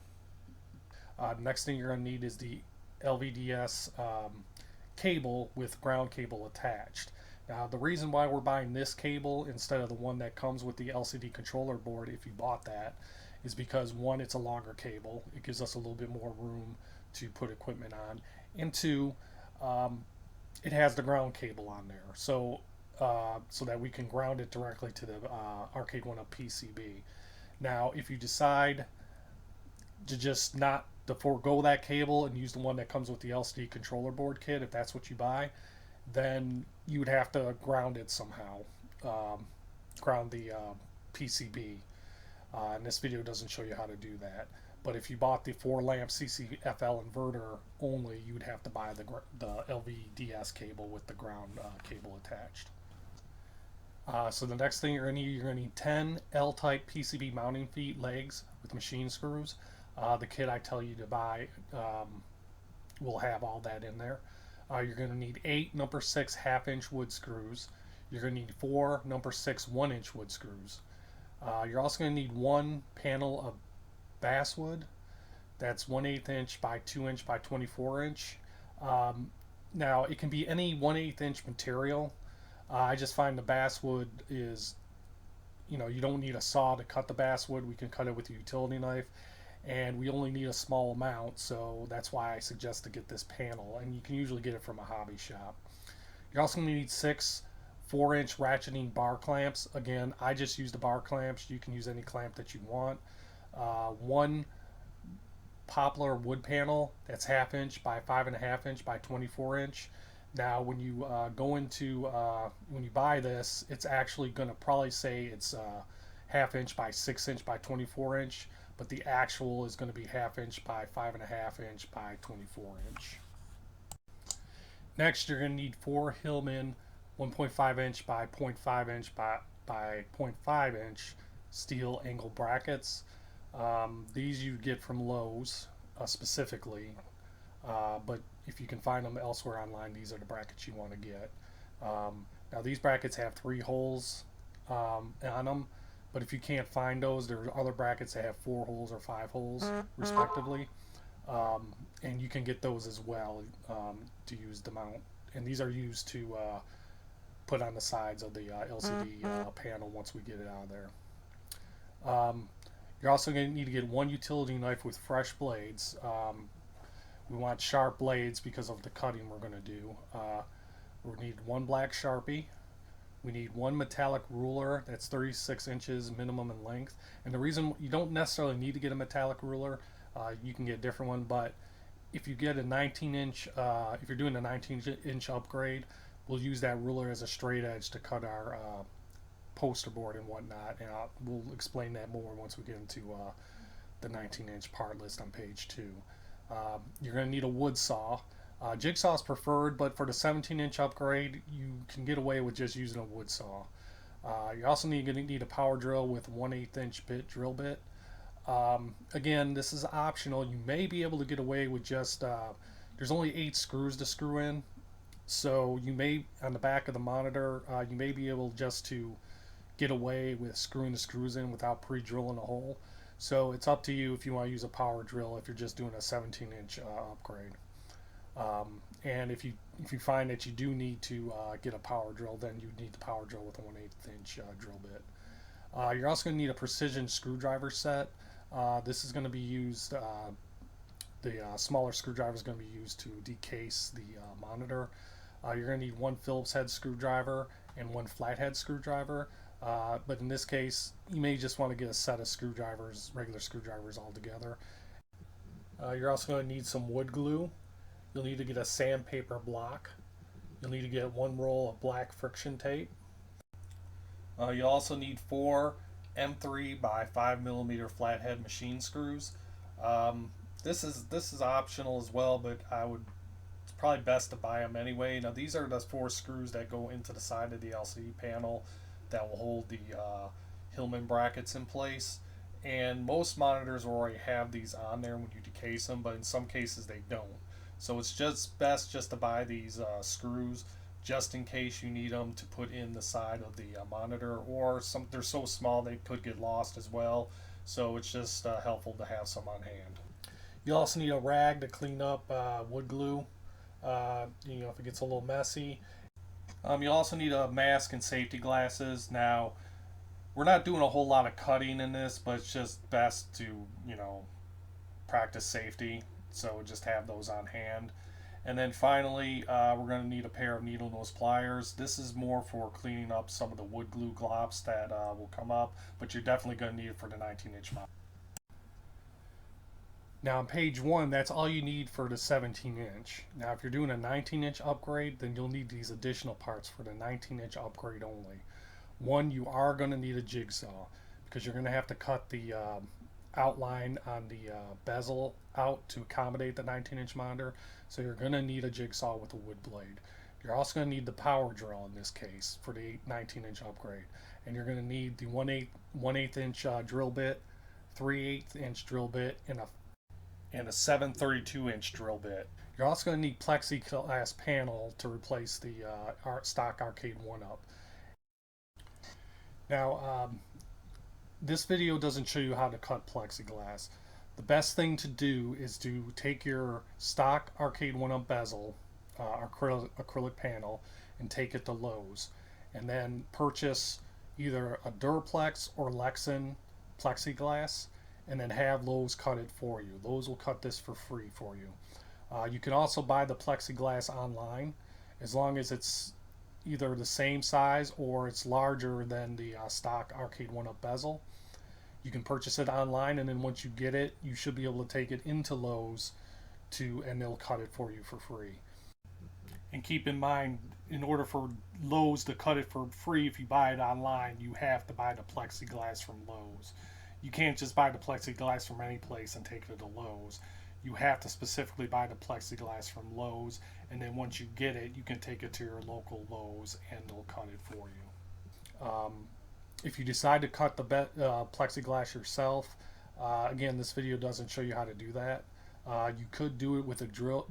Next thing you're going to need is the LVDS cable with ground cable attached. Now, the reason why we're buying this cable instead of the one that comes with the LCD controller board, if you bought that, is because, one, it's a longer cable. It gives us a little bit more room to put equipment on, and 2, it has the ground cable on there, so that we can ground it directly to the Arcade 1UP PCB. Now, if you decide to just not to forego that cable and use the one that comes with the LCD controller board kit, if that's what you buy, then you would have to ground it somehow, ground the PCB. And this video doesn't show you how to do that. But if you bought the 4-lamp CCFL inverter only, you would have to buy the LVDS cable with the ground cable attached. So the next thing you're going to need 10 L-type PCB mounting feet legs with machine screws. The kit I tell you to buy will have all that in there. You're going to need 8 number 6 half-inch wood screws. You're going to need 4 number 6 1-inch wood screws. You're also going to need 1 panel of basswood. That's 1/8 inch by 2 inch by 24 inch. Now it can be any 1/8 inch material. I just find the basswood is, you don't need a saw to cut the basswood. We can cut it with a utility knife, and we only need a small amount, so that's why I suggest to get this panel, and you can usually get it from a hobby shop. You're also going to need 6 4-inch ratcheting bar clamps. Again, I just use the bar clamps. You can use any clamp that you want. 1 poplar wood panel that's 1/2 inch by 5.5 inch by 24 inch. Now, when you when you buy this, it's actually going to probably say it's 1/2 inch by 6 inch by 24 inch, but the actual is going to be 1/2 inch by 5.5 inch by 24 inch. Next, you're going to need 4 Hillman 1.5 inch by 0.5 inch by 0.5 inch steel angle brackets. These you get from Lowe's specifically, but if you can find them elsewhere online, these are the brackets you want to get. Now these brackets have 3 holes on them, but if you can't find those, there are other brackets that have 4 holes or 5 holes respectively, and you can get those as well to use the mount. And these are used to put on the sides of the LCD panel once we get it out of there. You're also going to need to get 1 utility knife with fresh blades. We want sharp blades because of the cutting we're going to do. We need 1 black Sharpie. We need 1 metallic ruler that's 36 inches minimum in length. And the reason you don't necessarily need to get a metallic ruler, you can get a different one, but if you get a 19-inch, if you're doing a 19-inch upgrade, we'll use that ruler as a straight edge to cut our poster board and whatnot, and we'll explain that more once we get into the 19-inch part list on page 2. You're going to need a wood saw. Jigsaw is preferred, but for the 17-inch upgrade, you can get away with just using a wood saw. You're also going to need a power drill with 1/8 inch bit drill bit. Again, this is optional. You may be able to get away with just, there's only 8 screws to screw in, so you may, on the back of the monitor, you may be able just to get away with screwing the screws in without pre-drilling a hole. So it's up to you if you want to use a power drill if you're just doing a 17-inch upgrade. And if you find that you do need to get a power drill, then you need the power drill with a 1/8 inch drill bit. You're also going to need a precision screwdriver set. This is going to be used, the smaller screwdriver is going to be used to decase the monitor. You're going to need 1 Phillips head screwdriver and 1 flathead screwdriver. But in this case, you may just want to get a set of screwdrivers, regular screwdrivers altogether. You're also going to need some wood glue. You'll need to get a sandpaper block. You'll need to get 1 roll of black friction tape. You'll also need 4 M3 by 5mm flathead machine screws. This is optional as well, but it's probably best to buy them anyway. Now these are the 4 screws that go into the side of the LCD panel that will hold the Hillman brackets in place, and most monitors will already have these on there when you decase them, but in some cases they don't. So it's just best just to buy these screws just in case you need them to put in the side of the monitor, or they're so small they could get lost as well, so it's just helpful to have some on hand. You'll also need a rag to clean up wood glue, if it gets a little messy. You'll also need a mask and safety glasses. Now, we're not doing a whole lot of cutting in this, but it's just best to, practice safety. So just have those on hand. And then finally, we're going to need a pair of needle nose pliers. This is more for cleaning up some of the wood glue glops that will come up, but you're definitely going to need it for the 19-inch model. Now on page 1, that's all you need for the 17-inch. Now if you're doing a 19-inch upgrade, then you'll need these additional parts for the 19-inch upgrade only. 1, you are going to need a jigsaw because you're going to have to cut the outline on the bezel out to accommodate the 19-inch monitor. So you're going to need a jigsaw with a wood blade. You're also going to need the power drill in this case for the 19-inch upgrade. And you're going to need the 1/8 inch drill bit, 3/8 inch drill bit, and a 7/32 inch drill bit. You're also going to need plexiglass panel to replace the stock arcade 1-up. Now, this video doesn't show you how to cut plexiglass. The best thing to do is to take your stock arcade 1-up bezel, acrylic panel, and take it to Lowe's, and then purchase either a Duraplex or Lexan plexiglass, and then have Lowe's cut it for you. Lowe's will cut this for free for you. You can also buy the plexiglass online, as long as it's either the same size or it's larger than the stock arcade 1-up bezel. You can purchase it online, and then once you get it, you should be able to take it into Lowe's and they'll cut it for you for free. And keep in mind, in order for Lowe's to cut it for free, if you buy it online, you have to buy the plexiglass from Lowe's. You can't just buy the plexiglass from any place and take it to Lowe's. You have to specifically buy the plexiglass from Lowe's, and then once you get it, you can take it to your local Lowe's and they'll cut it for you. If you decide to cut the plexiglass yourself, again, this video doesn't show you how to do that. You could do it with a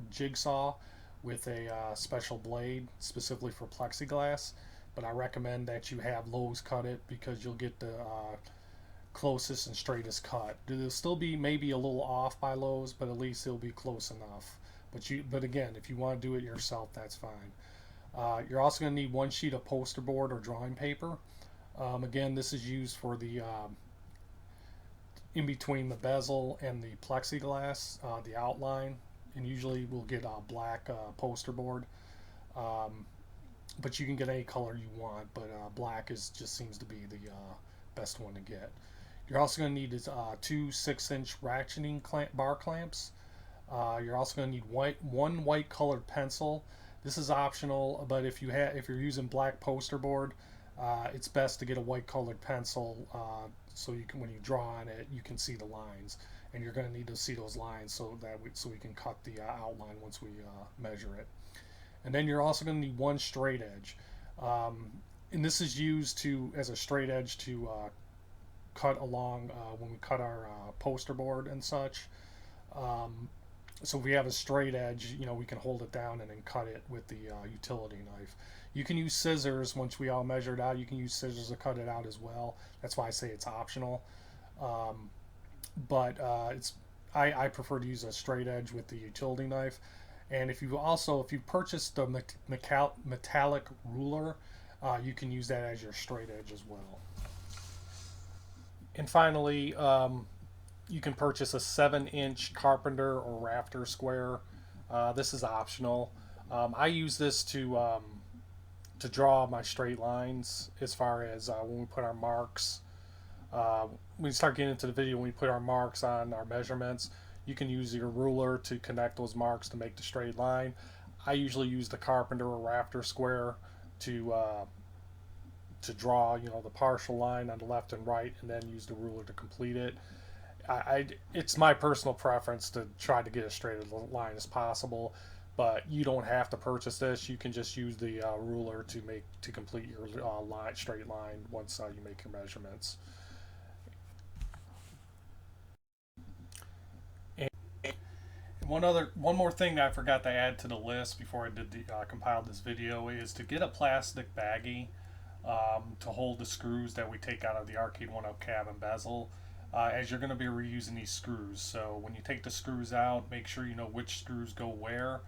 jigsaw with a special blade specifically for plexiglass, but I recommend that you have Lowe's cut it because you'll get the closest and straightest cut. It'll still be maybe a little off by Lowe's, but at least it'll be close enough. But again, if you want to do it yourself, that's fine. You're also going to need one sheet of poster board or drawing paper. Again, this is used for the in between the bezel and the plexiglass, the outline, and usually we'll get a black poster board. But you can get any color you want, but black just seems to be the best one to get. You're also going to need two 6-inch ratcheting bar clamps. You're also going to need one white colored pencil. This is optional, but if you're using black poster board, it's best to get a white colored pencil so you can, when you draw on it, you can see the lines, and you're going to need to see those lines so we can cut the outline once we measure it. And then you're also going to need one straight edge, and this is used as a straight edge to cut along when we cut our poster board and such. So if we have a straight edge, we can hold it down and then cut it with the utility knife. You can use scissors once we all measure it out. You can use scissors to cut it out as well. That's why I say it's optional. But I prefer to use a straight edge with the utility knife. And if you purchase the metallic ruler, you can use that as your straight edge as well. And finally, you can purchase a 7-inch carpenter or rafter square. This is optional. I use this to draw my straight lines as far as when we put our marks. When we start getting into the video, when we put our marks on our measurements, you can use your ruler to connect those marks to make the straight line. I usually use the carpenter or rafter square to draw, the partial line on the left and right, and then use the ruler to complete it. It's my personal preference to try to get as straight a line as possible, but you don't have to purchase this. You can just use the ruler to complete your straight line once you make your measurements. One more thing that I forgot to add to the list before I compiled this video is to get a plastic baggie to hold the screws that we take out of the Arcade 1-Up cab and bezel, as you're going to be reusing these screws. So when you take the screws out, make sure you know which screws go where,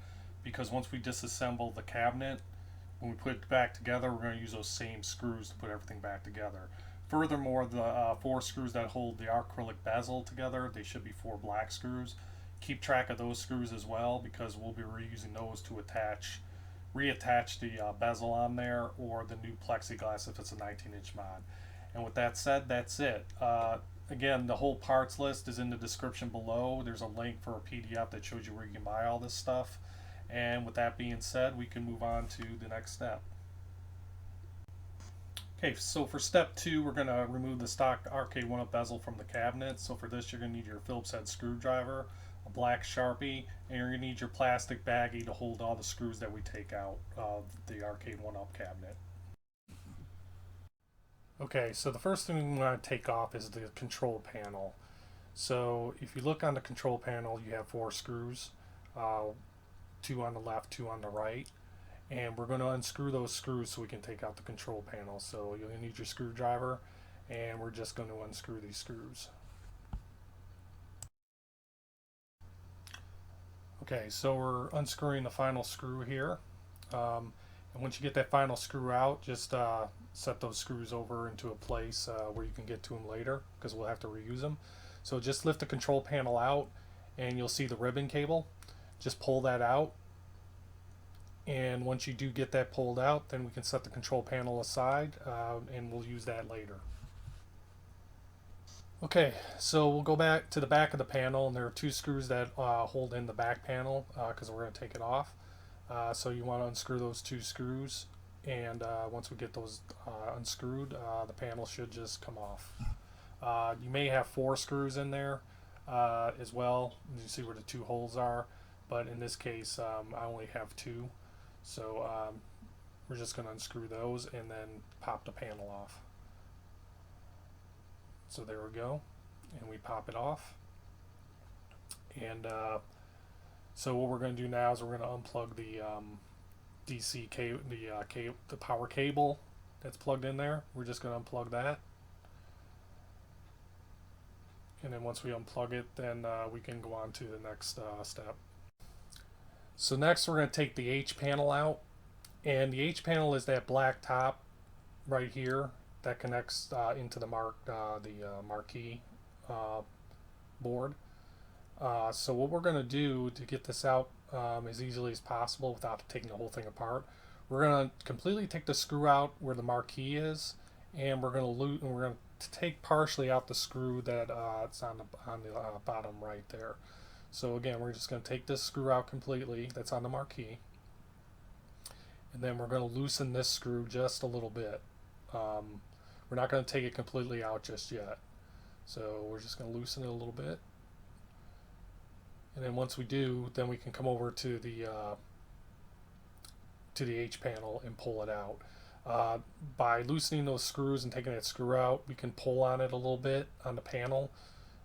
because once we disassemble the cabinet, when we put it back together, we're going to use those same screws to put everything back together. Furthermore, the 4 screws that hold the acrylic bezel together, they should be 4 black screws. Keep track of those screws as well, because we'll be reusing those to reattach the bezel on there, or the new plexiglass if it's a 19-inch mod. And with that said, that's it. Again, the whole parts list is in the description below. There's a link for a PDF that shows you where you can buy all this stuff. And with that being said, we can move on to the next step. Okay, so for step 2, we're going to remove the stock Arcade 1-Up bezel from the cabinet. So for this, you're going to need your Phillips head screwdriver, a black Sharpie, and you're going to need your plastic baggie to hold all the screws that we take out of the Arcade 1UP cabinet. Okay, so the first thing we want to take off is the control panel. So if you look on the control panel, you have 4 screws, 2 on the left, 2 on the right, and we're going to unscrew those screws so we can take out the control panel. So you'll need your screwdriver, and we're just going to unscrew these screws. Okay, so we're unscrewing the final screw here, and once you get that final screw out, just set those screws over into a place where you can get to them later, because we'll have to reuse them. So just lift the control panel out, and you'll see the ribbon cable. Just pull that out, and once you do get that pulled out, then we can set the control panel aside, and we'll use that later. Okay, so we'll go back to the back of the panel, and there are 2 screws that hold in the back panel because we're going to take it off. So you want to unscrew those 2 screws, and once we get those unscrewed, the panel should just come off. You may have 4 screws in there as well. You see where the 2 holes are, but in this case I only have 2, so we're just going to unscrew those and then pop the panel off. So there we go, and we pop it off. And so what we're going to do now is we're going to unplug the DC cable, the power cable that's plugged in there. We're just going to unplug that, and then once we unplug it, then we can go on to the next step. So next we're going to take the H panel out, and the H panel is that black top right here that connects into the marquee board. So what we're going to do to get this out as easily as possible without taking the whole thing apart, we're going to completely take the screw out where the marquee is, and we're going to take partially out the screw that it's on the bottom right there. So again, we're just going to take this screw out completely that's on the marquee, and then we're going to loosen this screw just a little bit. We're not going to take it completely out just yet, so we're just going to loosen it a little bit, and then once we do, then we can come over to the H panel and pull it out. By loosening those screws and taking that screw out, we can pull on it a little bit on the panel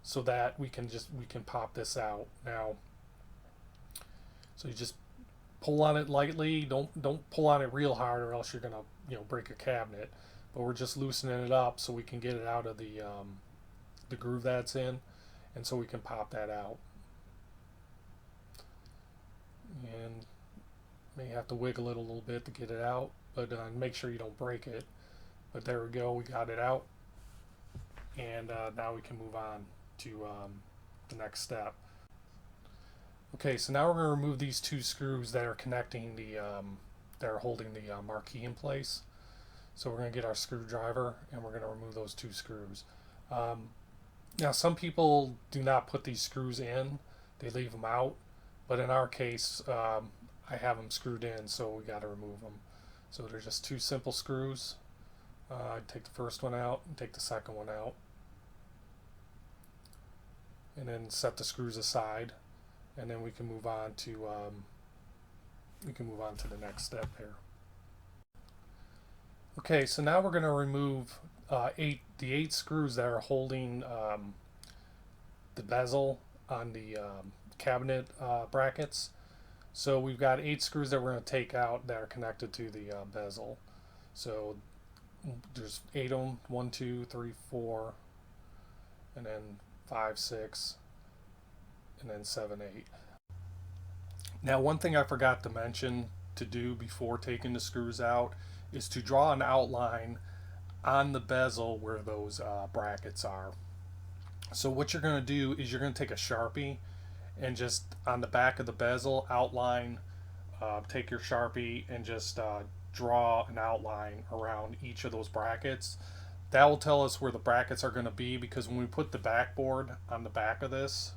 so that we can pop this out now. So you just pull on it lightly. Don't pull on it real hard, or else you're gonna break your cabinet. But we're just loosening it up so we can get it out of the groove that's in, and so we can pop that out. And may have to wiggle it a little bit to get it out, but make sure you don't break it. But there we go, we got it out, and now we can move on to the next step. Okay, so now we're going to remove these 2 screws that are connecting that are holding the marquee in place. So we're going to get our screwdriver, and we're going to remove those 2 screws. Now some people do not put these screws in, they leave them out, but in our case I have them screwed in, so we got to remove them. So they're just 2 simple screws. Take the first one out and take the second one out, and then set the screws aside, and then we can move on to the next step here. Okay, so now we're going to remove the 8 screws that are holding the bezel on the cabinet brackets. So we've got 8 screws that we're going to take out that are connected to the bezel. So there's 8 of them, 1, 2, 3, 4, and then 5, 6, and then 7, 8. Now one thing I forgot to mention to do before taking the screws out is to draw an outline on the bezel where those brackets are. So what you're going to do is you're going to take a Sharpie and just on the back of the bezel outline, take your Sharpie and just draw an outline around each of those brackets. That will tell us where the brackets are going to be, because when we put the backboard on the back of this,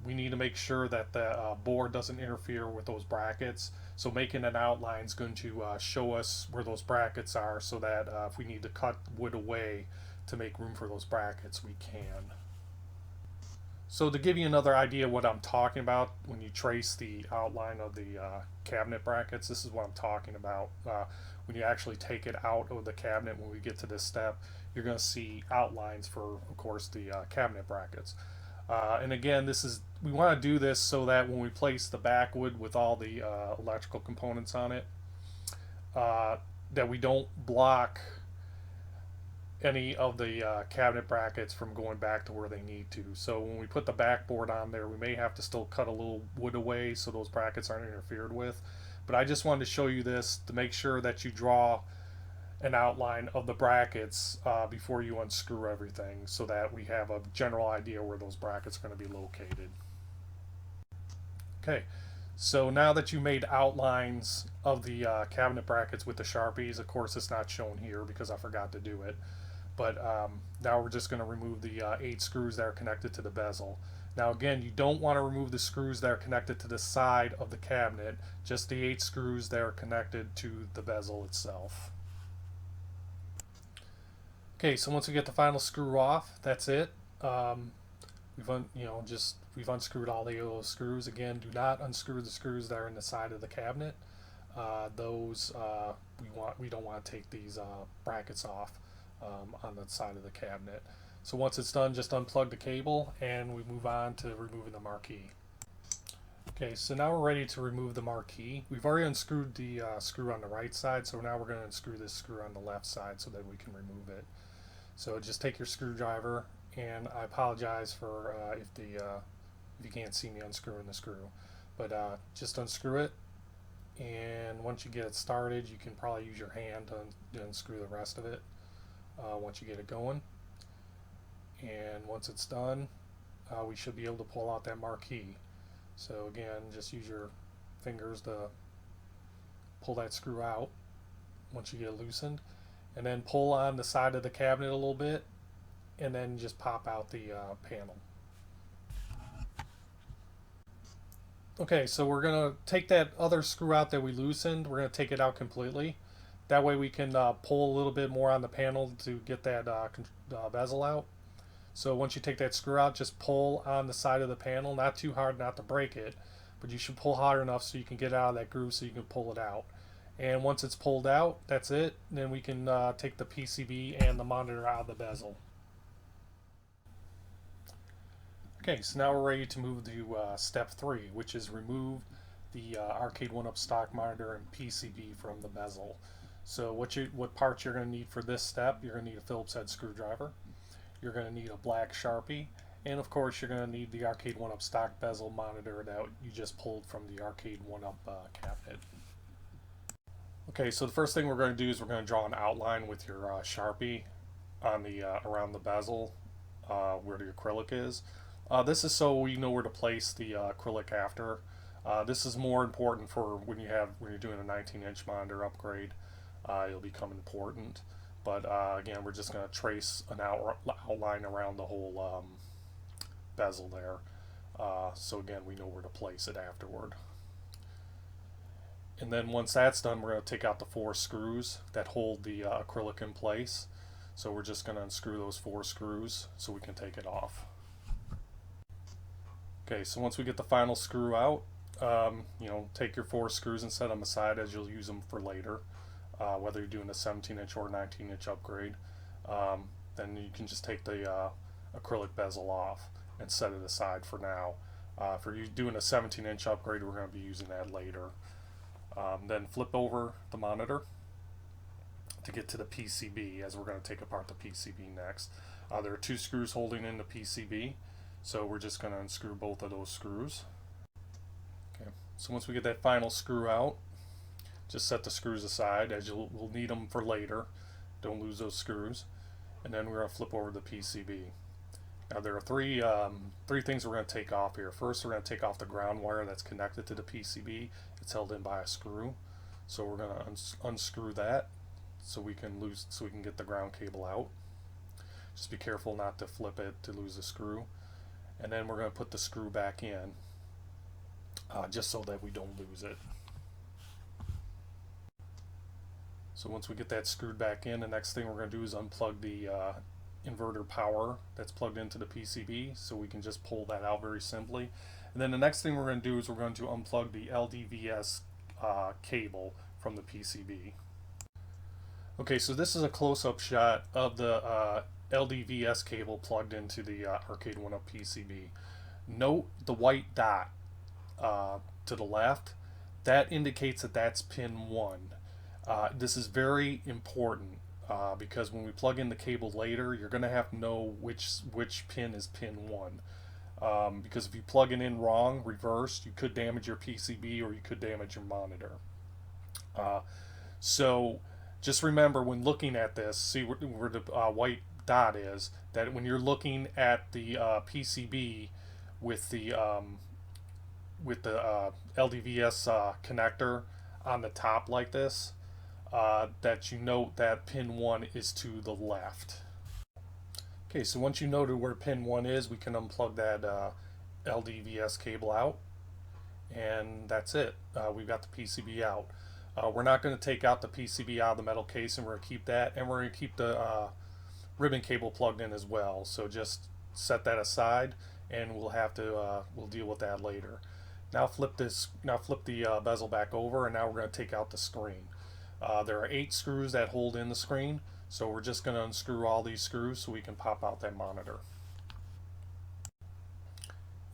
we need to make sure that the board doesn't interfere with those brackets. So making an outline is going to show us where those brackets are, so that if we need to cut wood away to make room for those brackets, we can. So to give you another idea what I'm talking about, when you trace the outline of the cabinet brackets, this is what I'm talking about. When you actually take it out of the cabinet, when we get to this step, you're going to see outlines for, of course, the cabinet brackets. And again, we want to do this so that when we place the backwood with all the electrical components on it, that we don't block any of the cabinet brackets from going back to where they need to. So when we put the backboard on there, we may have to still cut a little wood away so those brackets aren't interfered with. But I just wanted to show you this to make sure that you draw an outline of the brackets before you unscrew everything, so that we have a general idea where those brackets are going to be located. Okay, so now that you made outlines of the cabinet brackets with the Sharpies, of course it's not shown here because I forgot to do it. But now we're just going to remove the 8 screws that are connected to the bezel. Now again, you don't want to remove the screws that are connected to the side of the cabinet, just the 8 screws that are connected to the bezel itself. Okay, so once we get the final screw off, that's it. We've unscrewed all the those screws. Again, do not unscrew the screws that are in the side of the cabinet. We don't want to take these brackets off on the side of the cabinet. So once it's done, just unplug the cable and we move on to removing the marquee. Okay, so now we're ready to remove the marquee. We've already unscrewed the screw on the right side, so now we're going to unscrew this screw on the left side so that we can remove it. So just take your screwdriver, and I apologize for if you can't see me unscrewing the screw, but just unscrew it. And once you get it started, you can probably use your hand to unscrew the rest of it once you get it going. And once it's done, we should be able to pull out that marquee. So again, just use your fingers to pull that screw out once you get it loosened, and then pull on the side of the cabinet a little bit, and then just pop out the panel. Okay, so we're going to take that other screw out that we loosened. We're going to take it out completely. That way we can pull a little bit more on the panel to get that bezel out. So once you take that screw out, just pull on the side of the panel, not too hard not to break it, but you should pull hard enough so you can get out of that groove so you can pull it out. And once it's pulled out, that's it. Then we can take the PCB and the monitor out of the bezel. Okay, so now we're ready to move to step 3, which is remove the Arcade 1UP stock monitor and PCB from the bezel. So what parts you're going to need for this step? You're going to need a Phillips head screwdriver. You're going to need a black Sharpie, and of course you're going to need the Arcade 1UP stock bezel monitor that you just pulled from the Arcade 1UP cabinet. Okay, so the first thing we're going to do is we're going to draw an outline with your Sharpie on the around the bezel where the acrylic is. This is so we know where to place the acrylic after. This is more important for when you're doing a 19-inch monitor upgrade. It'll become important. But again, we're just going to trace an outline around the whole bezel there. So again, we know where to place it afterward. And then once that's done, we're going to take out the 4 screws that hold the acrylic in place. So we're just going to unscrew those 4 screws so we can take it off. Okay, so once we get the final screw out, take your 4 screws and set them aside as you'll use them for later. Whether you're doing a 17-inch or 19-inch upgrade, then you can just take the acrylic bezel off and set it aside for now. For you doing a 17-inch upgrade, we're going to be using that later. Then flip over the monitor to get to the PCB, as we're going to take apart the PCB next. There are 2 screws holding in the PCB, so we're just going to unscrew both of those screws. Okay, so once we get that final screw out, just set the screws aside, as we'll need them for later. Don't lose those screws. And then we're going to flip over the PCB. Now there are three things we're going to take off here. First, we're going to take off the ground wire that's connected to the PCB. It's held in by a screw. So we're going to unscrew that so we can get the ground cable out. Just be careful not to flip it to lose the screw. And then we're going to put the screw back in just so that we don't lose it. So once we get that screwed back in, the next thing we're going to do is unplug the inverter power that's plugged into the PCB, so we can just pull that out very simply. And then the next thing we're going to do is we're going to unplug the LDVS cable from the PCB. Okay, so this is a close-up shot of the LDVS cable plugged into the Arcade 1UP PCB. Note the white dot to the left. That indicates that that's pin 1. This is very important because when we plug in the cable later, you're going to have to know which pin is pin 1. Because if you plug it in wrong, reversed, you could damage your PCB or you could damage your monitor. So just remember when looking at this, see where the white dot is, that when you're looking at the PCB with the LDVS connector on the top like this, that you note that pin 1 is to the left. Okay, so once you noted where pin 1 is, we can unplug that LDVS cable out, and that's it. We've got the PCB out. We're not going to take out the PCB out of the metal case, and we're going to keep that, and we're going to keep the ribbon cable plugged in as well. So just set that aside, and we'll deal with that later. Now flip the bezel back over, and now we're going to take out the screen. There are 8 screws that hold in the screen, so we're just going to unscrew all these screws so we can pop out that monitor.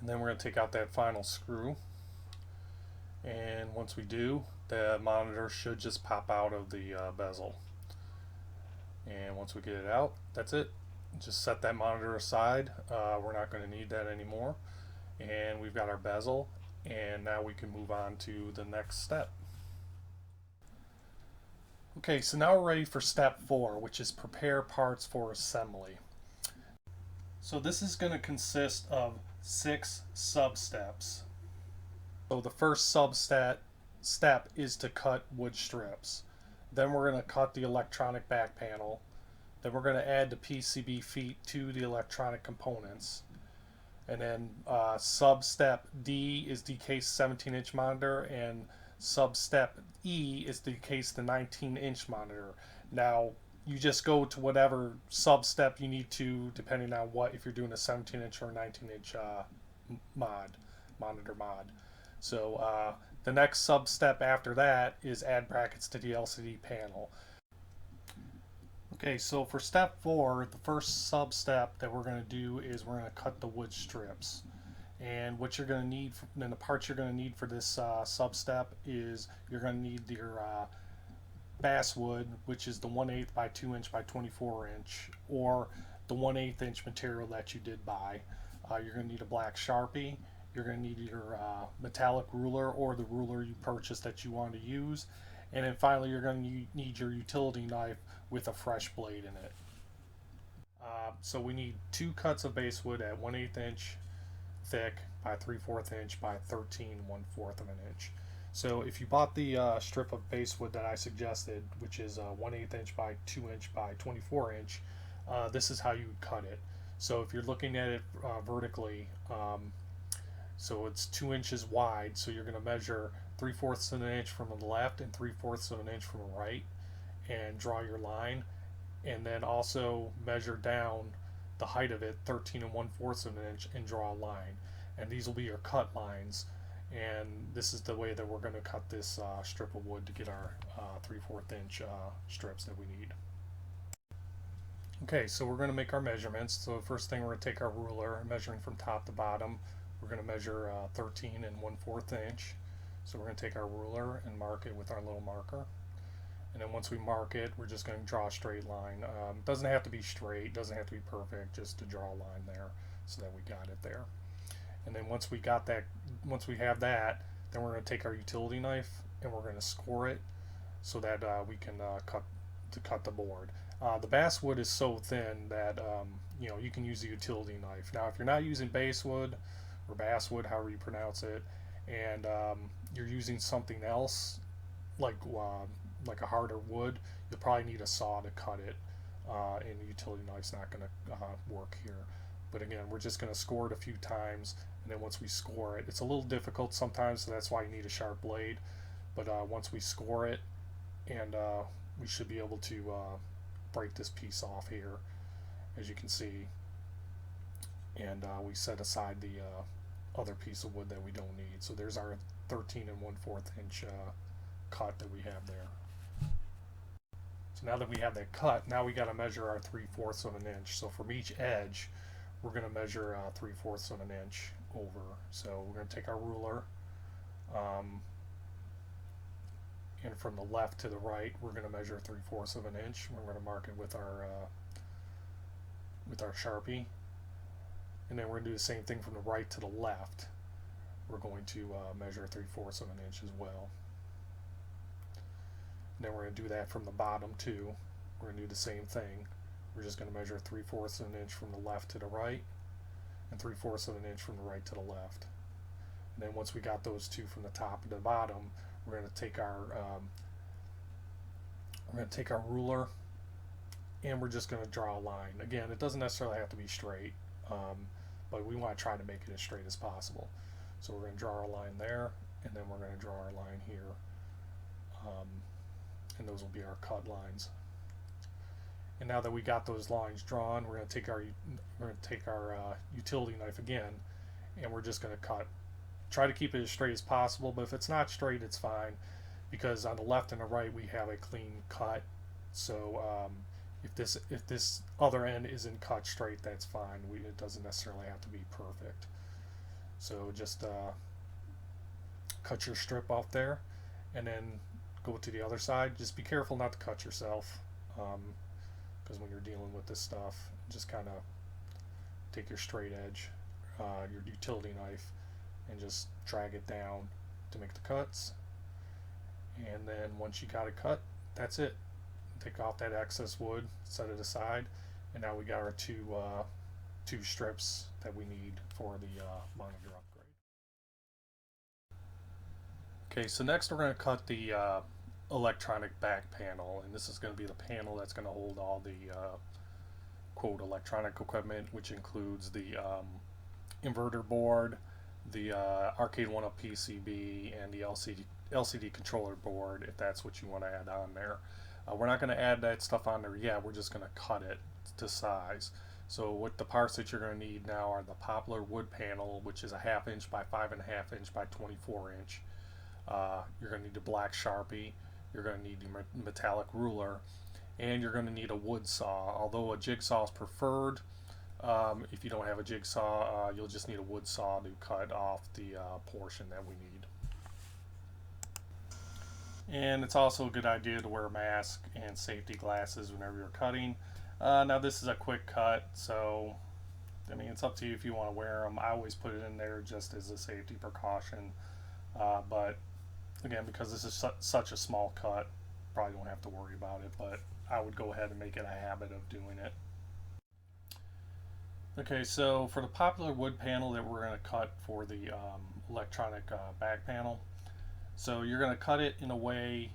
And then we're going to take out that final screw, and once we do, the monitor should just pop out of the bezel. And once we get it out, that's it. Just set that monitor aside. We're not going to need that anymore. And we've got our bezel, and now we can move on to the next step. Okay, so now we're ready for step 4, which is prepare parts for assembly. So this is going to consist of 6 sub-steps. So the first step is to cut wood strips. Then we're going to cut the electronic back panel. Then we're going to add the PCB feet to the electronic components. And then sub-step D is decase 17-inch monitor, and sub-step E is decase the 19-inch monitor. Now, you just go to whatever sub-step you need to, depending on if you're doing a 17-inch or 19-inch monitor mod. So the next sub-step after that is add brackets to the LCD panel. Okay, so for step 4, the first sub-step that we're going to do is we're going to cut the wood strips. And what you're going to need, then the parts you're going to need for this sub-step is you're going to need your basswood, which is the 1/8 by 2 inch by 24 inch, or the 1/8 inch material that you did buy. You're going to need a black Sharpie. You're going to need your metallic ruler or the ruler you purchased that you want to use. And then finally, you're going to need your utility knife with a fresh blade in it. So we need 2 cuts of basswood at 1/8 inch thick by 3/4 inch by 13 1/4 of an inch. So if you bought the strip of basswood that I suggested, which is 1/8 inch by 2 inch by 24 inch, this is how you cut it. So if you're looking at it vertically, so it's 2 inches wide, so you're going to measure 3/4 of an inch from the left and 3/4 of an inch from the right, and draw your line, and then also measure down the height of it 13 1/4 of an inch and draw a line. And these will be your cut lines, and this is the way that we're going to cut this strip of wood to get our 3/4 inch strips that we need. Okay, so we're going to make our measurements. So the first thing, we're going to take our ruler, measuring from top to bottom. We're going to measure 13 1/4 inch. So we're going to take our ruler and mark it with our little marker. And then once we mark it, we're just going to draw a straight line. It doesn't have to be straight, doesn't have to be perfect, just to draw a line there so that we got it there. And then once we have that, then we're going to take our utility knife and we're going to score it so that we can cut the board. The basswood is so thin that you can use the utility knife. Now, if you're not using basswood or basswood, however you pronounce it, and you're using something else like a harder wood, you'll probably need a saw to cut it, and the utility knife's not going to work here. But again, we're just going to score it a few times, and then once we score it, it's a little difficult sometimes, so that's why you need a sharp blade. But once we score it, and we should be able to break this piece off here. as you can see, and we set aside the other piece of wood that we don't need. So there's our 13 1/4 inch cut that we have there. So now that we have that cut, now we got to measure our 3/4 of an inch. So from each edge, we're going to measure 3/4 of an inch over. So we're going to take our ruler, and from the left to the right, we're going to measure 3/4 of an inch. We're going to mark it with our Sharpie, and then we're going to do the same thing from the right to the left. We're going to measure 3/4 of an inch as well. And then we're going to do that from the bottom too. We're going to do the same thing. We're just going to measure 3/4 of an inch from the left to the right, and 3/4 of an inch from the right to the left. And then once we got those two from the top to the bottom, we're going to take our ruler, and we're just going to draw a line. Again, it doesn't necessarily have to be straight, but we want to try to make it as straight as possible. So we're going to draw our line there, and then we're going to draw our line here, and those will be our cut lines. And now that we got those lines drawn, we're going to take our utility knife again, and we're just going to cut. Try to keep it as straight as possible, but if it's not straight, it's fine, because on the left and the right we have a clean cut. So if this other end isn't cut straight, that's fine. It doesn't necessarily have to be perfect. So just cut your strip off there, and then go to the other side. Just be careful not to cut yourself, because when you're dealing with this stuff, just kind of take your straight edge, your utility knife, and just drag it down to make the cuts. And then once you got it cut, that's it. Take off that excess wood, set it aside, and now we got our two strips that we need for the monitor upgrade. Okay, so next we're going to cut the electronic back panel, and this is going to be the panel that's going to hold all the quote electronic equipment, which includes the inverter board, the arcade 1UP PCB, and the LCD controller board, if that's what you want to add on there. We're not going to add that stuff on there yet. We're just going to cut it to size. So what the parts that you're going to need now are the poplar wood panel, which is a 1/2 inch by 5.5 inch by 24 inch. You're going to need a black Sharpie. You're going to need the metallic ruler, and you're going to need a wood saw. Although a jigsaw is preferred, if you don't have a jigsaw, you'll just need a wood saw to cut off the portion that we need. And it's also a good idea to wear a mask and safety glasses whenever you're cutting. Now this is a quick cut, so I mean, it's up to you if you want to wear them. I always put it in there just as a safety precaution, but again, because this is such a small cut, probably don't have to worry about it, but I would go ahead and make it a habit of doing it. Okay, so for the popular wood panel that we're going to cut for the electronic back panel, so you're going to cut it in a way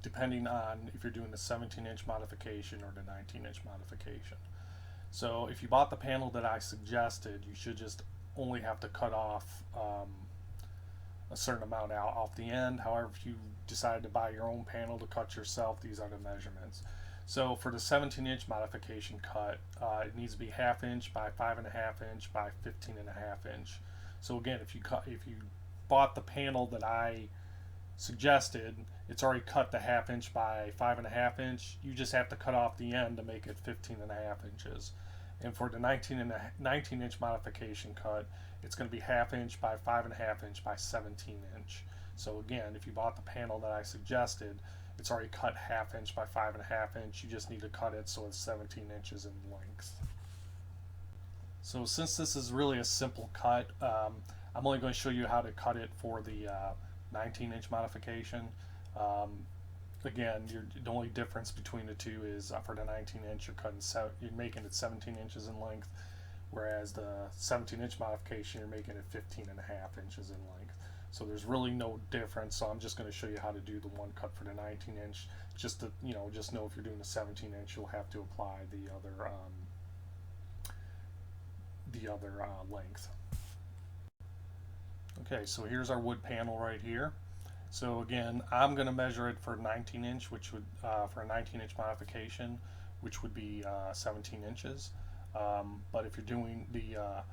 depending on if you're doing the 17-inch modification or the 19-inch modification. So if you bought the panel that I suggested, you should just only have to cut off a certain amount out off the end. However, if you decide to buy your own panel to cut yourself, these are the measurements. So for the 17-inch modification cut, it needs to be 1/2 inch by 5.5 inch by 15.5 inch. So again, if you bought the panel that I suggested, it's already cut the 1/2 inch by 5.5 inch. You just have to cut off the end to make it 15.5 inches. And for the 19-inch modification cut, it's going to be 1/2 inch by 5.5 inch by 17 inch. So again, if you bought the panel that I suggested, it's already cut 1/2 inch by 5.5 inch. You just need to cut it so it's 17 inches in length. So since this is really a simple cut, I'm only going to show you how to cut it for the 19-inch modification. Again, the only difference between the two is for the 19-inch, you're making it 17 inches in length, whereas the 17-inch modification, you're making it 15.5 inches in length. So there's really no difference. So I'm just going to show you how to do the one cut for the 19-inch. Just to just know if you're doing the 17-inch, you'll have to apply the other length. Okay, so here's our wood panel right here. So again, I'm going to measure it for 19-inch, which would for a 19-inch modification, which would be 17 inches. But if you're doing a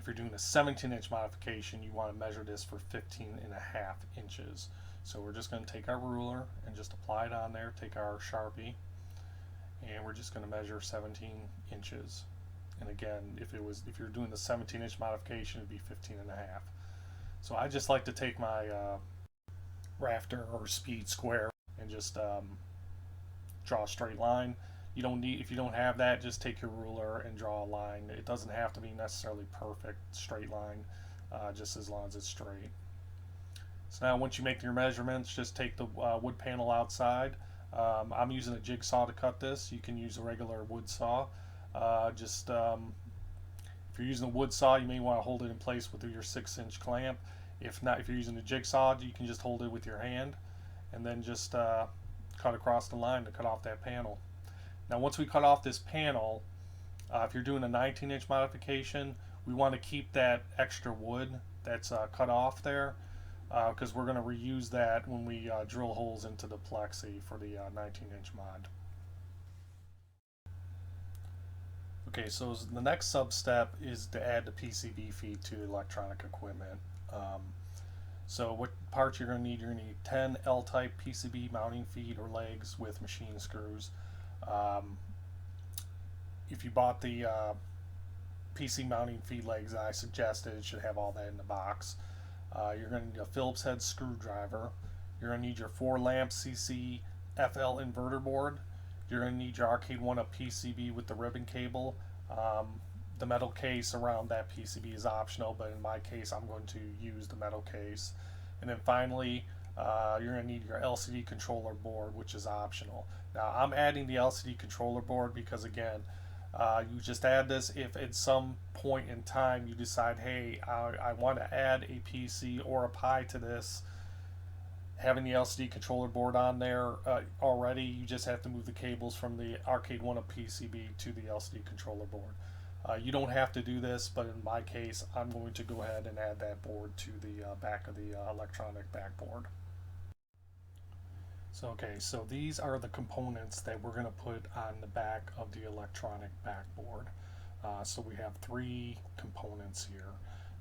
17-inch modification, you want to measure this for 15.5 inches. So we're just going to take our ruler and just apply it on there, take our Sharpie, and we're just going to measure 17 inches. And again, if you're doing the 17-inch modification, it'd be 15.5. So I just like to take my rafter or speed square and just draw a straight line. If you don't have that, just take your ruler and draw a line. It doesn't have to be necessarily perfect straight line, just as long as it's straight. So now once you make your measurements, just take the wood panel outside. I'm using a jigsaw to cut this. You can use a regular wood saw. If you're using a wood saw, you may want to hold it in place with your 6-inch clamp. If not, if you're using a jigsaw, you can just hold it with your hand and then just cut across the line to cut off that panel. Now once we cut off this panel, if you're doing a 19-inch modification, we want to keep that extra wood that's cut off there, because we're going to reuse that when we drill holes into the plexi for the 19-inch mod. Okay, so the next sub-step is to add the PCB feed to the electronic equipment. So what parts you're going to need 10 L-type PCB mounting feet or legs with machine screws. If you bought the PC mounting feet legs I suggested, it should have all that in the box. You're going to need a Phillips head screwdriver. You're going to need your 4 lamp CC FL inverter board. You're going to need your Arcade1UP PCB with the ribbon cable. The metal case around that PCB is optional, but in my case I'm going to use the metal case. And then finally, you're going to need your LCD controller board, which is optional. Now I'm adding the LCD controller board because, again, you just add this if at some point in time you decide, hey, I want to add a PC or a Pi to this. Having the LCD controller board on there already, you just have to move the cables from the Arcade1UP PCB to the LCD controller board. You don't have to do this, but in my case, I'm going to go ahead and add that board to the back of the electronic backboard. So these are the components that we're going to put on the back of the electronic backboard. So we have 3 components here.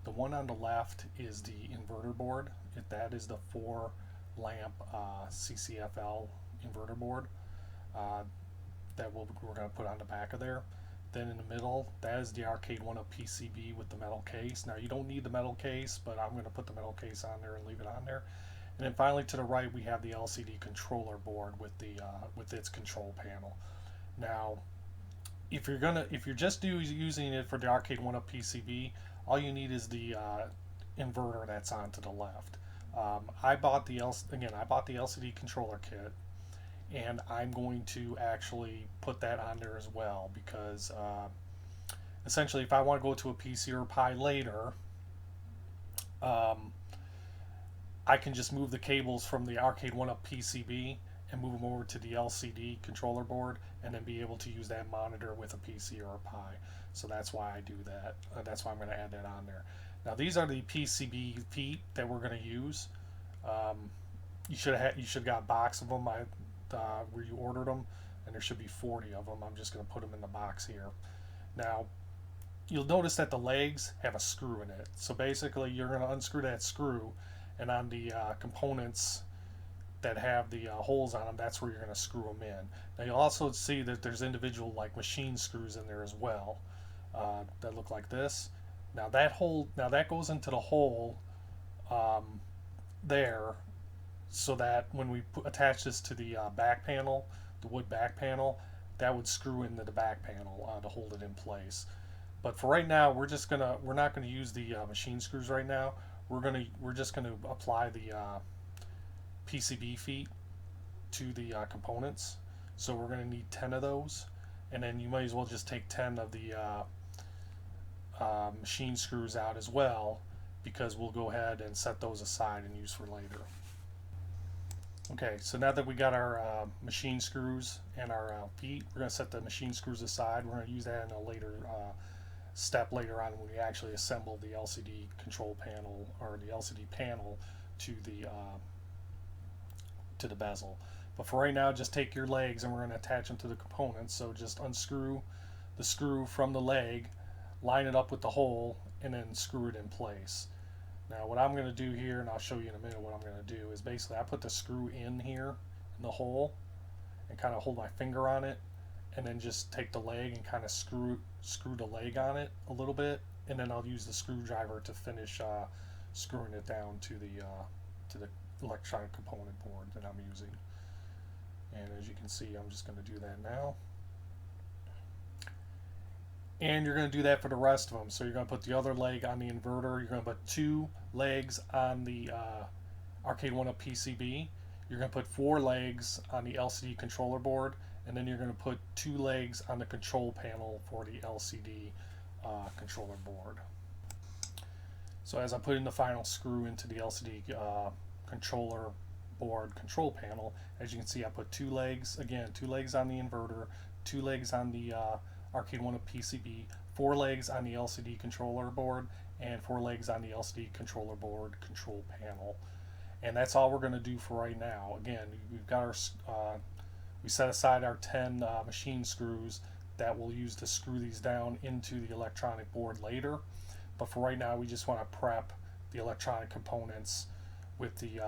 The one on the left is the inverter board. That is the 4 lamp CCFL inverter board that we're going to put on the back of there. Then in the middle, that is the Arcade1UP PCB with the metal case. Now you don't need the metal case, but I'm going to put the metal case on there and leave it on there. And then finally to the right, we have the LCD controller board with the with its control panel. Now, if you're just using it for the Arcade1UP PCB, all you need is the inverter that's on to the left. I bought the LCD controller kit, and I'm going to actually put that on there as well, because essentially if I want to go to a PC or a Pi later, I can just move the cables from the Arcade1UP PCB and move them over to the LCD controller board, and then be able to use that monitor with a PC or a Pi. So that's why I do that. That's why I'm going to add that on there. Now these are the PCB feet that we're going to use. You should have got a box of them where you ordered them, and there should be 40 of them. I'm just going to put them in the box here. Now you'll notice that the legs have a screw in it. So basically you're going to unscrew that screw, and on the components that have the holes on them, that's where you're going to screw them in. Now you'll also see that there's individual machine screws in there as well that look like this. Now that goes into the hole there, so that when we attach this to the back panel, the wood back panel, that would screw into the back panel to hold it in place. But for right now, we're not gonna use the machine screws right now. We're just gonna apply the PCB feet to the components. So we're gonna need 10 of those, and then you might as well just take 10 of the machine screws out as well, because we'll go ahead and set those aside and use for later. Okay, so now that we got our machine screws and our feet, we're going to set the machine screws aside. We're going to use that in a later step later on when we actually assemble the LCD control panel, or the LCD panel, to the bezel. But for right now, just take your legs and we're going to attach them to the components. So just unscrew the screw from the leg, line it up with the hole, and then screw it in place. Now what I'm going to do here, and I'll show you in a minute what I'm going to do, is basically I put the screw in here in the hole and kind of hold my finger on it, and then just take the leg and kind of screw the leg on it a little bit, and then I'll use the screwdriver to finish screwing it down to the electronic component board that I'm using. And as you can see, I'm just going to do that now. And you're going to do that for the rest of them. So you're going to put the other leg on the inverter. You're going to put 2 legs on the A1UP PCB. You're going to put 4 legs on the LCD controller board. And then you're going to put 2 legs on the control panel for the LCD controller board. So as I put in the final screw into the LCD controller board control panel, as you can see, I put 2 legs, again 2 legs on the inverter, 2 legs on the A1UP PCB, 4 legs on the LCD controller board, and 4 legs on the LCD controller board control panel. And that's all we're going to do for right now. Again, we've got our we set aside our 10 machine screws that we'll use to screw these down into the electronic board later. But for right now, we just want to prep the electronic components with the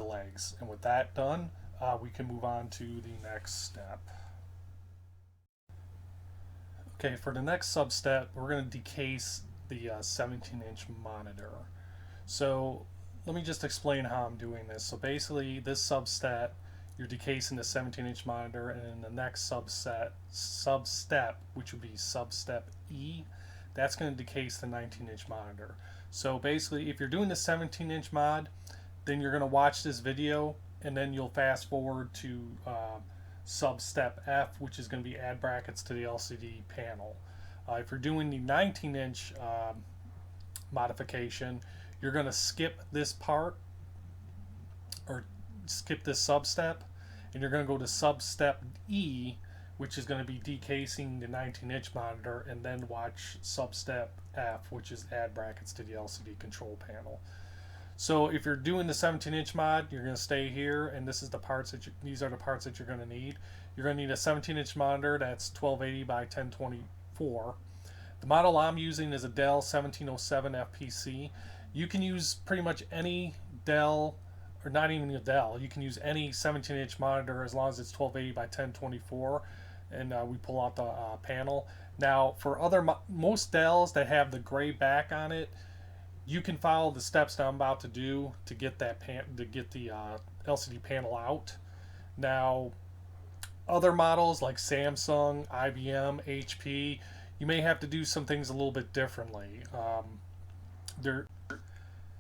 legs. And with that done, we can move on to the next step. Okay, for the next sub-step, we're going to decase the 17-inch monitor. So let me just explain how I'm doing this. So basically, this sub-step, you're decasing the 17-inch monitor, and in the next sub-step, which would be sub-step E, that's going to decase the 19-inch monitor. So basically, if you're doing the 17-inch mod, then you're going to watch this video, and then you'll fast forward to sub-step F, which is going to be add brackets to the LCD panel. If you're doing the 19-inch modification, you're going to skip this part, or skip this sub-step, and you're going to go to sub-step E, which is going to be decasing the 19-inch monitor, and then watch sub-step F, which is add brackets to the LCD control panel. So if you're doing the 17-inch mod, you're going to stay here, and this is the parts that these are the parts that you're going to need. You're going to need a 17-inch monitor that's 1280 by 1024. The model I'm using is a Dell 1707 FPC. You can use pretty much any Dell, or not even a Dell, you can use any 17-inch monitor as long as it's 1280 by 1024, and we pull out the panel. Now, for most Dells that have the gray back on it, you can follow the steps that I'm about to do to get the LCD panel out. Now, other models like Samsung, IBM, HP, you may have to do some things a little bit differently.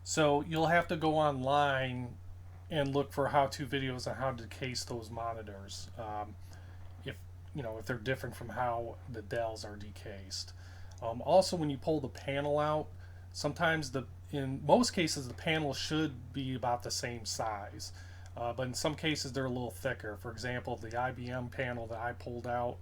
So you'll have to go online and look for how-to videos on how to decase those monitors, if they're different from how the Dells are decased. Also, when you pull the panel out, sometimes in most cases the panel should be about the same size, but in some cases they're a little thicker. For example, the IBM panel that I pulled out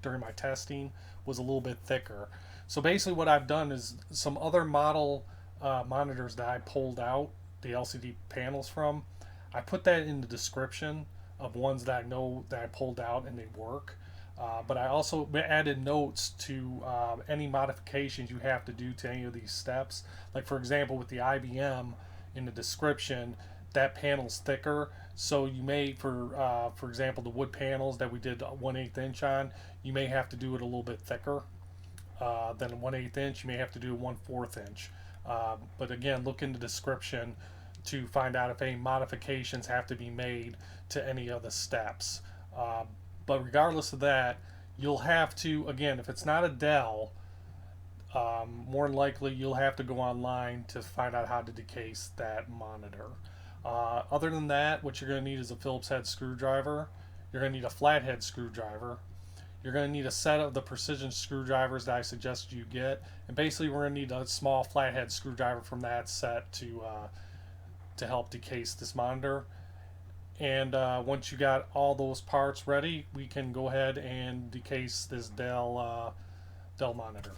during my testing was a little bit thicker. So basically what I've done is some other model monitors that I pulled out the LCD panels from, I put that in the description of ones that I know that I pulled out and they work. But I also added notes to any modifications you have to do to any of these steps. Like for example, with the IBM, in the description, that panel's thicker, so you may, for example, the wood panels that we did 1/8 inch on, you may have to do it a little bit thicker than 1/8 inch. You may have to do 1/4 inch. But again, look in the description to find out if any modifications have to be made to any of the steps. But regardless of that, you'll have to, again, if it's not a Dell, more than likely you'll have to go online to find out how to decase that monitor. Other than that, what you're going to need is a Phillips head screwdriver. You're going to need a flathead screwdriver. You're going to need a set of the precision screwdrivers that I suggest you get, and basically we're going to need a small flathead screwdriver from that set to help decase this monitor. And once you got all those parts ready, we can go ahead and decase this Dell monitor.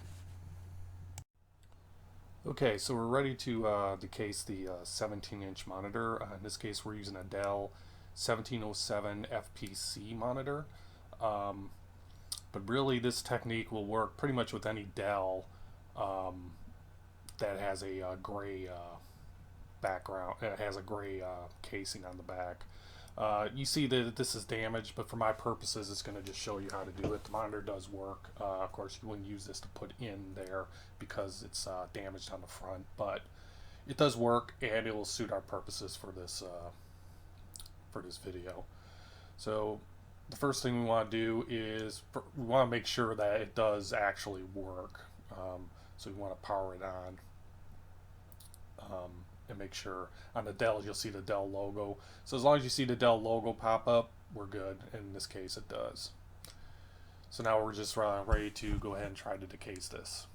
Okay, so we're ready to decase the 17-inch monitor. In this case, we're using a Dell 1707 FPC monitor. Um, but really, this technique will work pretty much with any Dell that has a gray background. It has a gray casing on the back. You see that this is damaged, but for my purposes, it's going to just show you how to do it. The monitor does work. Of course, you wouldn't use this to put in there because it's damaged on the front, but it does work, and it will suit our purposes for this video. So the first thing we want to do is we want to make sure that it does actually work. So we want to power it on. And make sure on the Dell you'll see the Dell logo. So as long as you see the Dell logo pop up, we're good. In this case, it does. So now we're just ready to go ahead and try to decase this.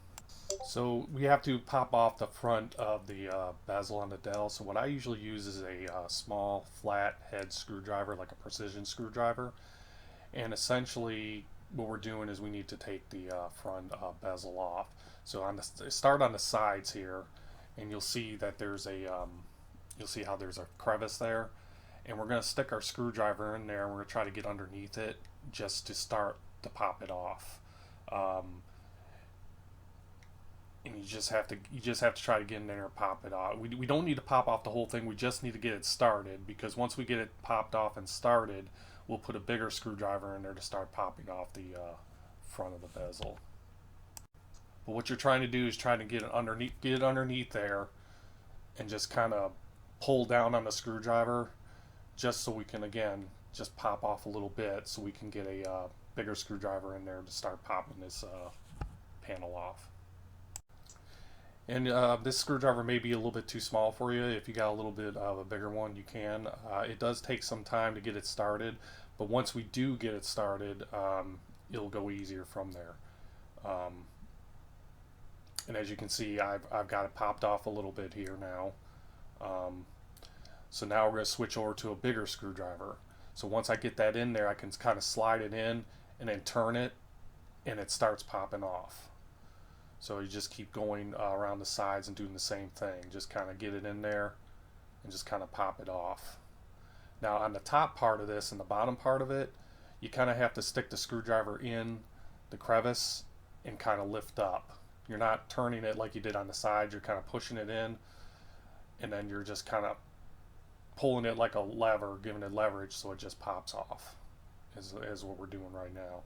So we have to pop off the front of the bezel on the Dell. So what I usually use is a small flat head screwdriver, like a precision screwdriver. And essentially what we're doing is we need to take the front bezel off. So on the start on the sides here, and you'll see that there's a you'll see how there's a crevice there, and we're going to stick our screwdriver in there, and we're going to try to get underneath it just to start to pop it off. And you just have to try to get in there and pop it off. We don't need to pop off the whole thing. We just need to get it started, because once we get it popped off and started, we'll put a bigger screwdriver in there to start popping off the front of the bezel. But what you're trying to do is trying to get it underneath there, and just kind of pull down on the screwdriver, just so we can again just pop off a little bit, so we can get a bigger screwdriver in there to start popping this panel off. And this screwdriver may be a little bit too small for you. If you got a little bit of a bigger one, you can. It does take some time to get it started, but once we do get it started, it'll go easier from there. And as you can see, I've got it popped off a little bit here now. So now we're going to switch over to a bigger screwdriver. So once I get that in there, I can kind of slide it in and then turn it, and it starts popping off. So you just keep going around the sides and doing the same thing. Just kind of get it in there and just kind of pop it off. Now on the top part of this and the bottom part of it, you kind of have to stick the screwdriver in the crevice and kind of lift up. You're not turning it like you did on the side. You're kind of pushing it in, and then you're just kind of pulling it like a lever, giving it leverage so it just pops off, is what we're doing right now.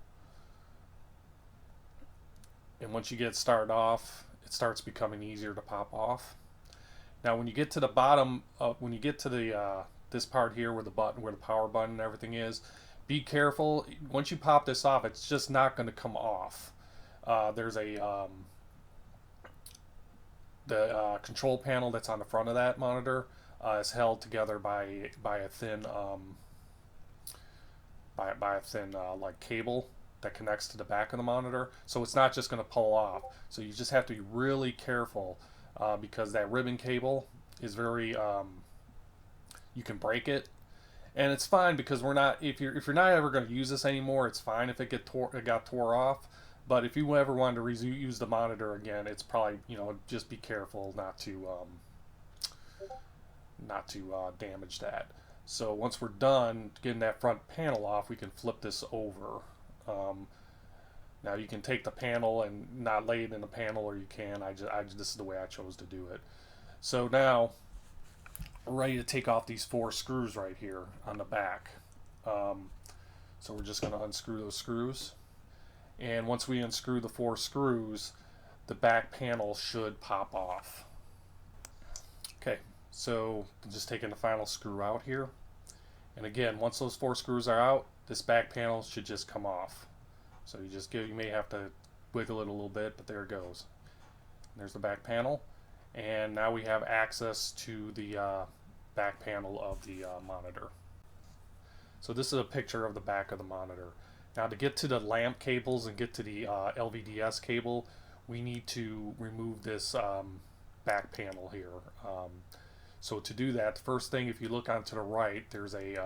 And once you get started off, it starts becoming easier to pop off. Now when you get to the bottom, when you get to the this part here where the power button and everything is, be careful. Once you pop this off, it's just not going to come off. There's a the control panel that's on the front of that monitor is held together by a thin like cable that connects to the back of the monitor, so it's not just going to pull off. So you just have to be really careful because that ribbon cable is very you can break it, and it's fine because we're not if you're not ever going to use this anymore, it's fine if it got tore off. But if you ever wanted to use the monitor again, it's probably, just be careful not to damage that. So once we're done getting that front panel off, we can flip this over. Now you can take the panel and not lay it in the panel, or you can. This is the way I chose to do it. So now we're ready to take off these 4 screws right here on the back. So we're just going to unscrew those screws. And once we unscrew the 4 screws, the back panel should pop off. Okay, so just taking the final screw out here. And again, once those 4 screws are out, this back panel should just come off. So you may have to wiggle it a little bit, but there it goes. There's the back panel. And now we have access to the back panel of the monitor. So this is a picture of the back of the monitor. Now to get to the lamp cables and get to the LVDS cable, we need to remove this back panel here. So to do that, the first thing, if you look onto the right, there's a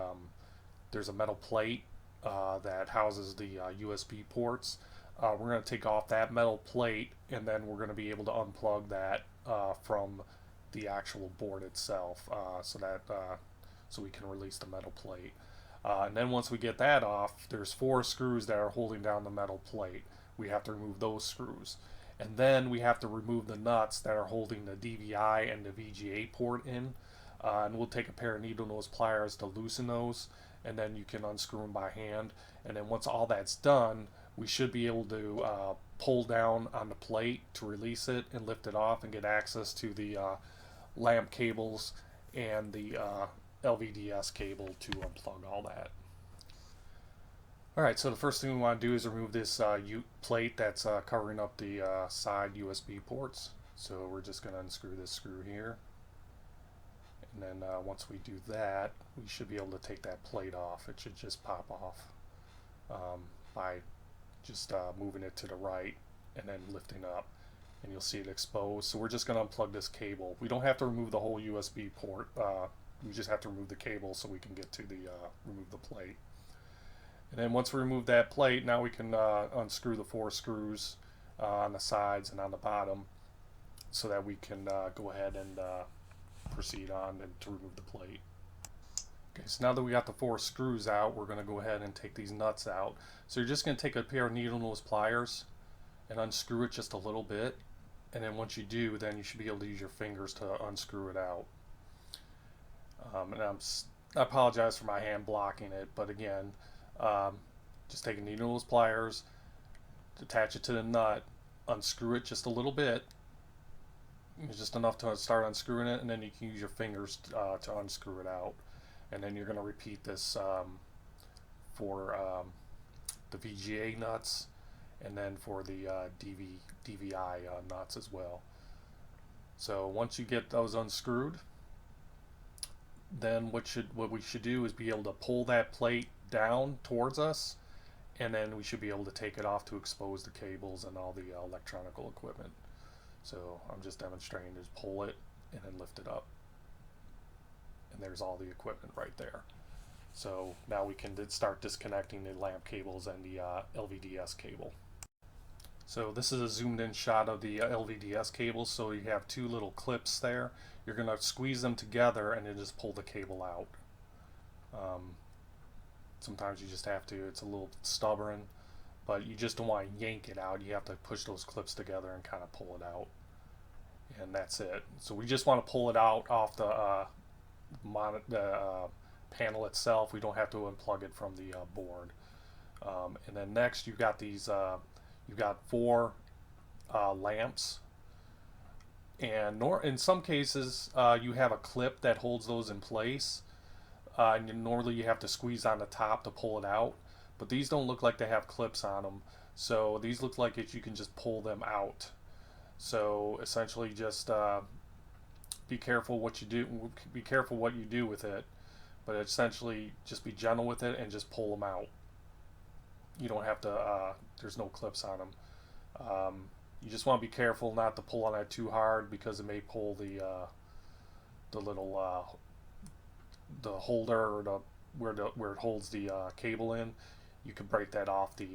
metal plate that houses the USB ports. We're going to take off that metal plate, and then we're going to be able to unplug that from the actual board itself. So that so we can release the metal plate. And then once we get that off, there's 4 screws that are holding down the metal plate. We have to remove those screws. And then we have to remove the nuts that are holding the DVI and the VGA port in. And we'll take a pair of needle nose pliers to loosen those, and then you can unscrew them by hand. And then once all that's done, we should be able to pull down on the plate to release it and lift it off and get access to the lamp cables and the LVDS cable to unplug all that. Alright, so the first thing we want to do is remove this plate that's covering up the side USB ports. So we're just going to unscrew this screw here. And then once we do that, we should be able to take that plate off. It should just pop off by just moving it to the right and then lifting up. And you'll see it exposed. So we're just going to unplug this cable. We don't have to remove the whole USB port. We just have to remove the cable so we can get to the remove the plate. And then once we remove that plate, now we can unscrew the 4 screws on the sides and on the bottom so that we can go ahead and proceed on and to remove the plate. Okay, so now that we got the 4 screws out, we're going to go ahead and take these nuts out. So you're just going to take a pair of needle nose pliers and unscrew it just a little bit. And then once you do, then you should be able to use your fingers to unscrew it out. And I apologize for my hand blocking it, but again, just take a needle nose pliers, attach it to the nut, unscrew it just a little bit, just enough to start unscrewing it, and then you can use your fingers to unscrew it out. And then you're going to repeat this for the VGA nuts, and then for the DVI nuts as well. So once you get those unscrewed, then what we should do is be able to pull that plate down towards us, and then we should be able to take it off to expose the cables and all the electronical equipment. So I'm just demonstrating, just pull it and then lift it up, and there's all the equipment right there. So now we can start disconnecting the lamp cables and the LVDS cable. So this is a zoomed in shot of the LVDS cables. So you have 2 little clips there. You're going to squeeze them together and then just pull the cable out. Sometimes you just have to, it's a little stubborn, but you just don't want to yank it out. You have to push those clips together and kind of pull it out. And that's it. So we just want to pull it out off the panel itself. We don't have to unplug it from the board. And then next you've got these, you've got 4 lamps. And in some cases you have a clip that holds those in place. And normally you have to squeeze on the top to pull it out, but these don't look like they have clips on them, so these look like you can just pull them out. So essentially just be careful what you do, with it, but essentially just be gentle with it and just pull them out. You don't have to, there's no clips on them. You just want to be careful not to pull on that too hard, because it may pull the little the holder, or where it holds the cable in. You can break that off the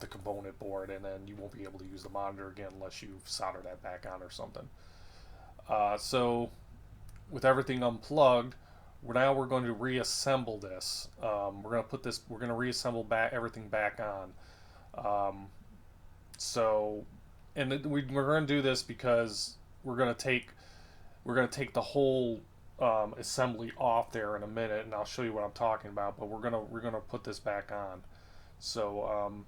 component board, and then you won't be able to use the monitor again unless you solder that back on or something. So with everything unplugged, we're going to reassemble this. We're going to reassemble everything back on. We're going to do this because we're going to take the whole assembly off there in a minute, and I'll show you what I'm talking about, but we're gonna put this back on. So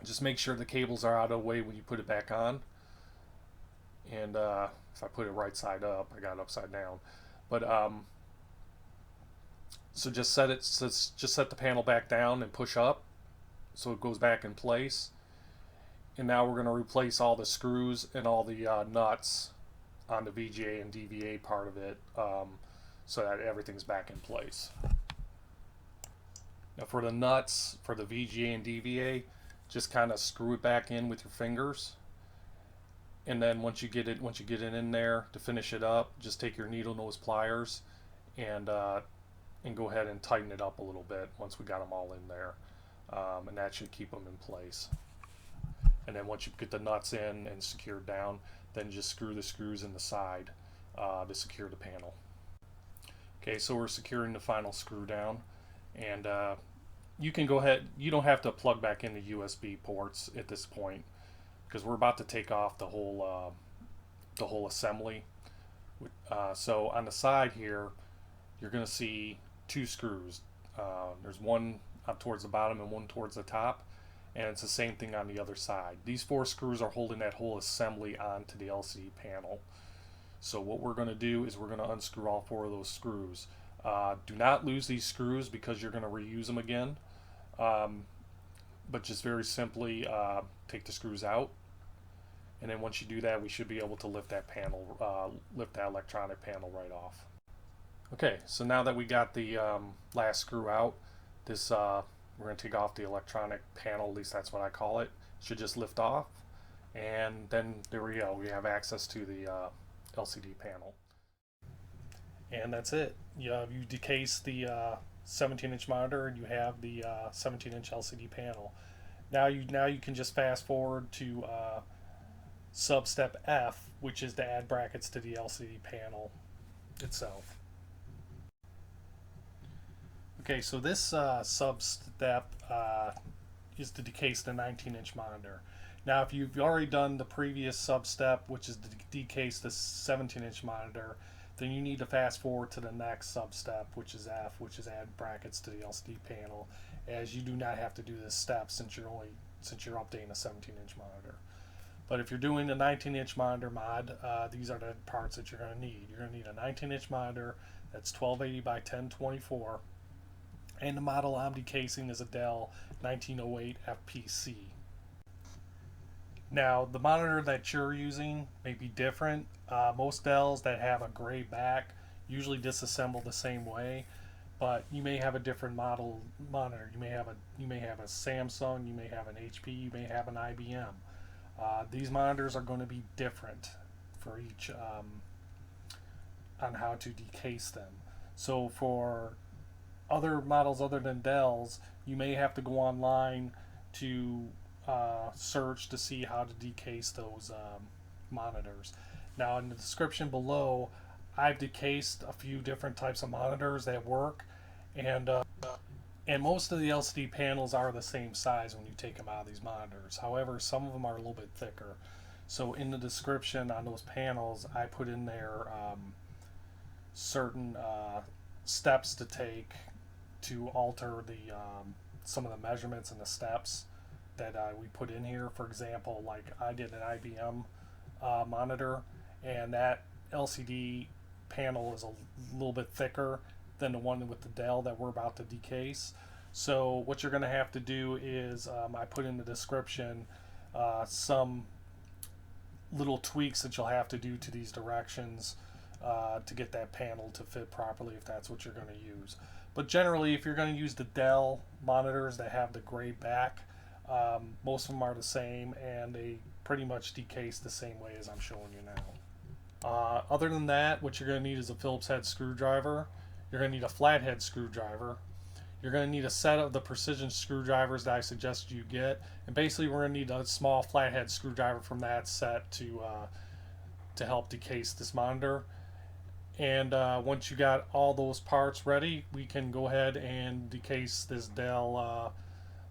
just make sure the cables are out of the way when you put it back on. And if I put it right side up, I got it upside down, but so just set the panel back down and push up so it goes back in place. And now we're going to replace all the screws and all the nuts on the VGA and DVA part of it, so that everything's back in place. Now for the nuts, for the VGA and DVA, just kind of screw it back in with your fingers, and then once you get it in there, to finish it up, just take your needle nose pliers and go ahead and tighten it up a little bit once we got them all in there, and that should keep them in place. And then once you get the nuts in and secured down, then just screw the screws in the side to secure the panel. Okay, so we're securing the final screw down, and you can go ahead. You don't have to plug back in the USB ports at this point because we're about to take off the whole assembly. So on the side here, you're going to see two screws. There's one up towards the bottom and one towards the top, and it's the same thing on the other side. These four screws are holding that whole assembly onto the LCD panel. So what we're going to do is we're going to unscrew all four of those screws. Do not lose these screws because you're going to reuse them again. But just very simply take the screws out, and then once you do that, we should be able to lift that panel, lift that electronic panel right off. Okay, so now that we got the last screw out, this we're going to take off the electronic panel. At least that's what I call it. It should just lift off, and then there we go. We have access to the LCD panel, and that's it. You decase the 17-inch monitor, and you have the 17-inch LCD panel. Now you can just fast forward to sub step F, which is to add brackets to the LCD panel itself. Okay, so this sub step is to decase the 19-inch monitor. Now, if you've already done the previous sub step, which is to decase the 17-inch monitor, then you need to fast forward to the next sub step, which is F, which is add brackets to the LCD panel, as you do not have to do this step since you're updating a 17-inch monitor. But if you're doing a 19-inch monitor mod, these are the parts that you're going to need. You're going to need a 19-inch monitor that's 1280 by 1024, and the model I'm decasing is a Dell 1908 FPC. Now, the monitor that you're using may be different. Most Dells that have a gray back usually disassemble the same way, but you may have a different model monitor. You may have a Samsung, you may have an HP, you may have an IBM. These monitors are going to be different for each on how to decase them. So for other models other than Dell's, you may have to go online to search to see how to decase those monitors. Now, in the description below, I've decased a few different types of monitors that work, and most of the LCD panels are the same size when you take them out of these monitors. However, some of them are a little bit thicker. So in the description on those panels, I put in there certain steps to take to alter the some of the measurements and the steps that we put in here. For example, like I did an IBM monitor, and that LCD panel is a little bit thicker than the one with the Dell that we're about to decase. So what you're going to have to do is I put in the description some little tweaks that you'll have to do to these directions to get that panel to fit properly if that's what you're going to use. But generally, if you're going to use the Dell monitors that have the gray back, most of them are the same, and they pretty much decase the same way as I'm showing you now. Other than that, what you're going to need is a Phillips head screwdriver. You're going to need a flathead screwdriver. You're going to need a set of the precision screwdrivers that I suggest you get, and basically we're going to need a small flathead screwdriver from that set to help decase this monitor. And once you got all those parts ready, we can go ahead and decase this Dell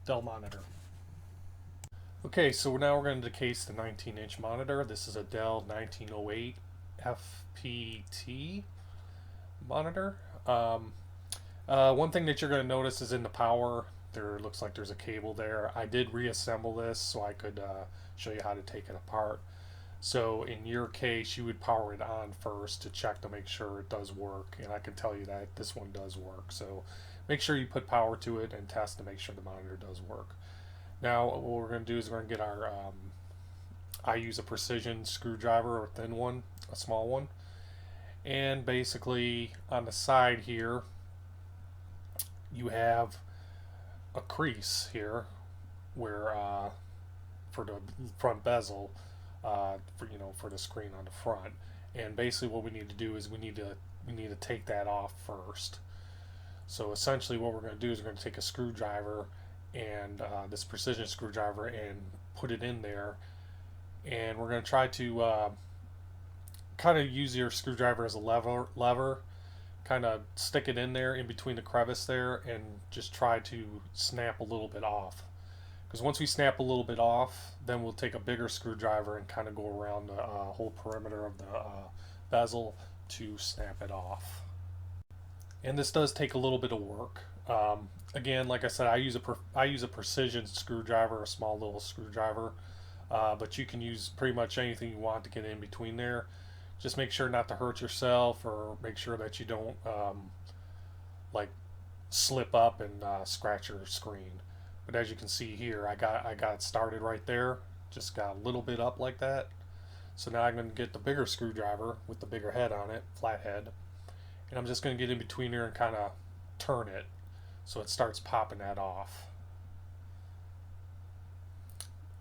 monitor. Okay, so now we're going to decase the 19-inch monitor. This is a Dell 1908 FPT monitor. One thing that you're going to notice is in the power, there looks like there's a cable there. I did reassemble this so I could show you how to take it apart. So in your case, you would power it on first to check to make sure it does work, and I can tell you that this one does work. So make sure you put power to it and test to make sure the monitor does work. Now what we're going to do is we're going to get our, I use a precision screwdriver, or a thin one, a small one, and basically on the side here you have a crease here where for the front bezel, for the screen on the front. And basically what we need to do is we need to take that off first. So essentially what we're going to do is we're going to take a screwdriver and this precision screwdriver and put it in there, and we're going to try to kind of use your screwdriver as a lever kind of stick it in there in between the crevice there and just try to snap a little bit off. Because once we snap a little bit off, then we'll take a bigger screwdriver and kind of go around the whole perimeter of the bezel to snap it off. And this does take a little bit of work. Again, like I said, I use a precision screwdriver, a small little screwdriver, but you can use pretty much anything you want to get in between there. Just make sure not to hurt yourself, or make sure that you don't like slip up and scratch your screen. But as you can see here, I got it started right there. Just got a little bit up like that. So now I'm going to get the bigger screwdriver with the bigger head on it, flat head, and I'm just going to get in between here and kind of turn it so it starts popping that off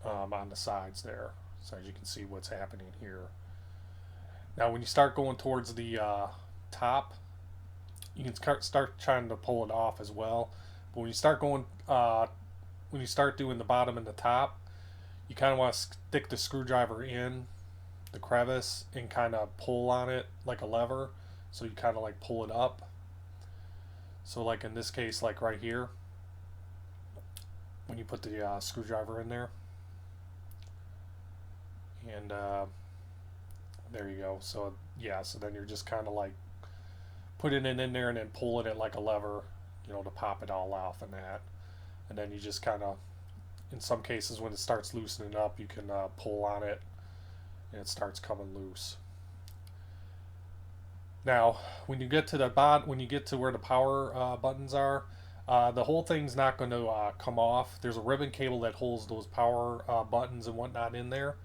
on the sides there. So as you can see what's happening here. Now when you start going towards the top, you can start trying to pull it off as well. But when you start going, when you start doing the bottom and the top, you kind of want to stick the screwdriver in the crevice and kind of pull on it like a lever. So you kind of like pull it up. So like in this case, like right here, when you put the screwdriver in there, and there you go. So yeah, so then you're just kind of like putting it in there and then pulling it like a lever, you know, to pop it all off and that. And then you just kind of, in some cases when it starts loosening up, you can pull on it and it starts coming loose. Now, when you get to the when you get to where the power buttons are, the whole thing's not going to come off. There's a ribbon cable that holds those power buttons and whatnot in there,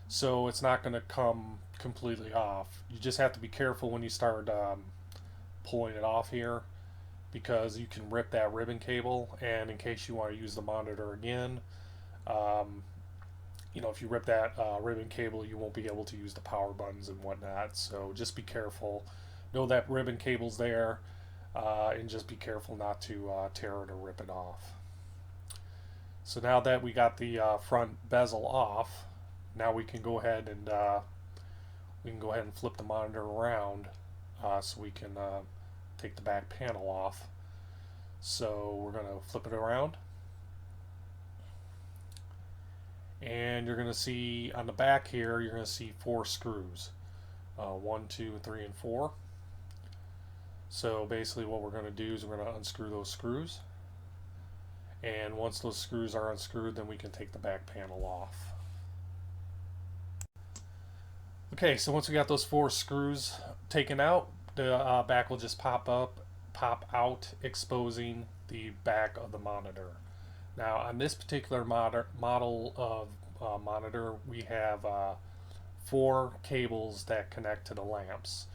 so it's not going to come completely off. You just have to be careful when you start pulling it off here, because you can rip that ribbon cable, and in case you want to use the monitor again, you know, if you rip that ribbon cable, you won't be able to use the power buttons and whatnot. So just be careful. Know that ribbon cable's there, and just be careful not to tear it or rip it off. So now that we got the front bezel off, now we can go ahead and flip the monitor around, so we can take the back panel off. So we're going to flip it around. And you're going to see on the back here, you're going to see 4 screws. 1, 2, 3, and 4. So basically what we're going to do is we're going to unscrew those screws. And once those screws are unscrewed, then we can take the back panel off. Okay, so once we got those 4 screws taken out, the back will just pop out, exposing the back of the monitor. Now on this particular model of monitor, we have 4 cables that connect to the lamps,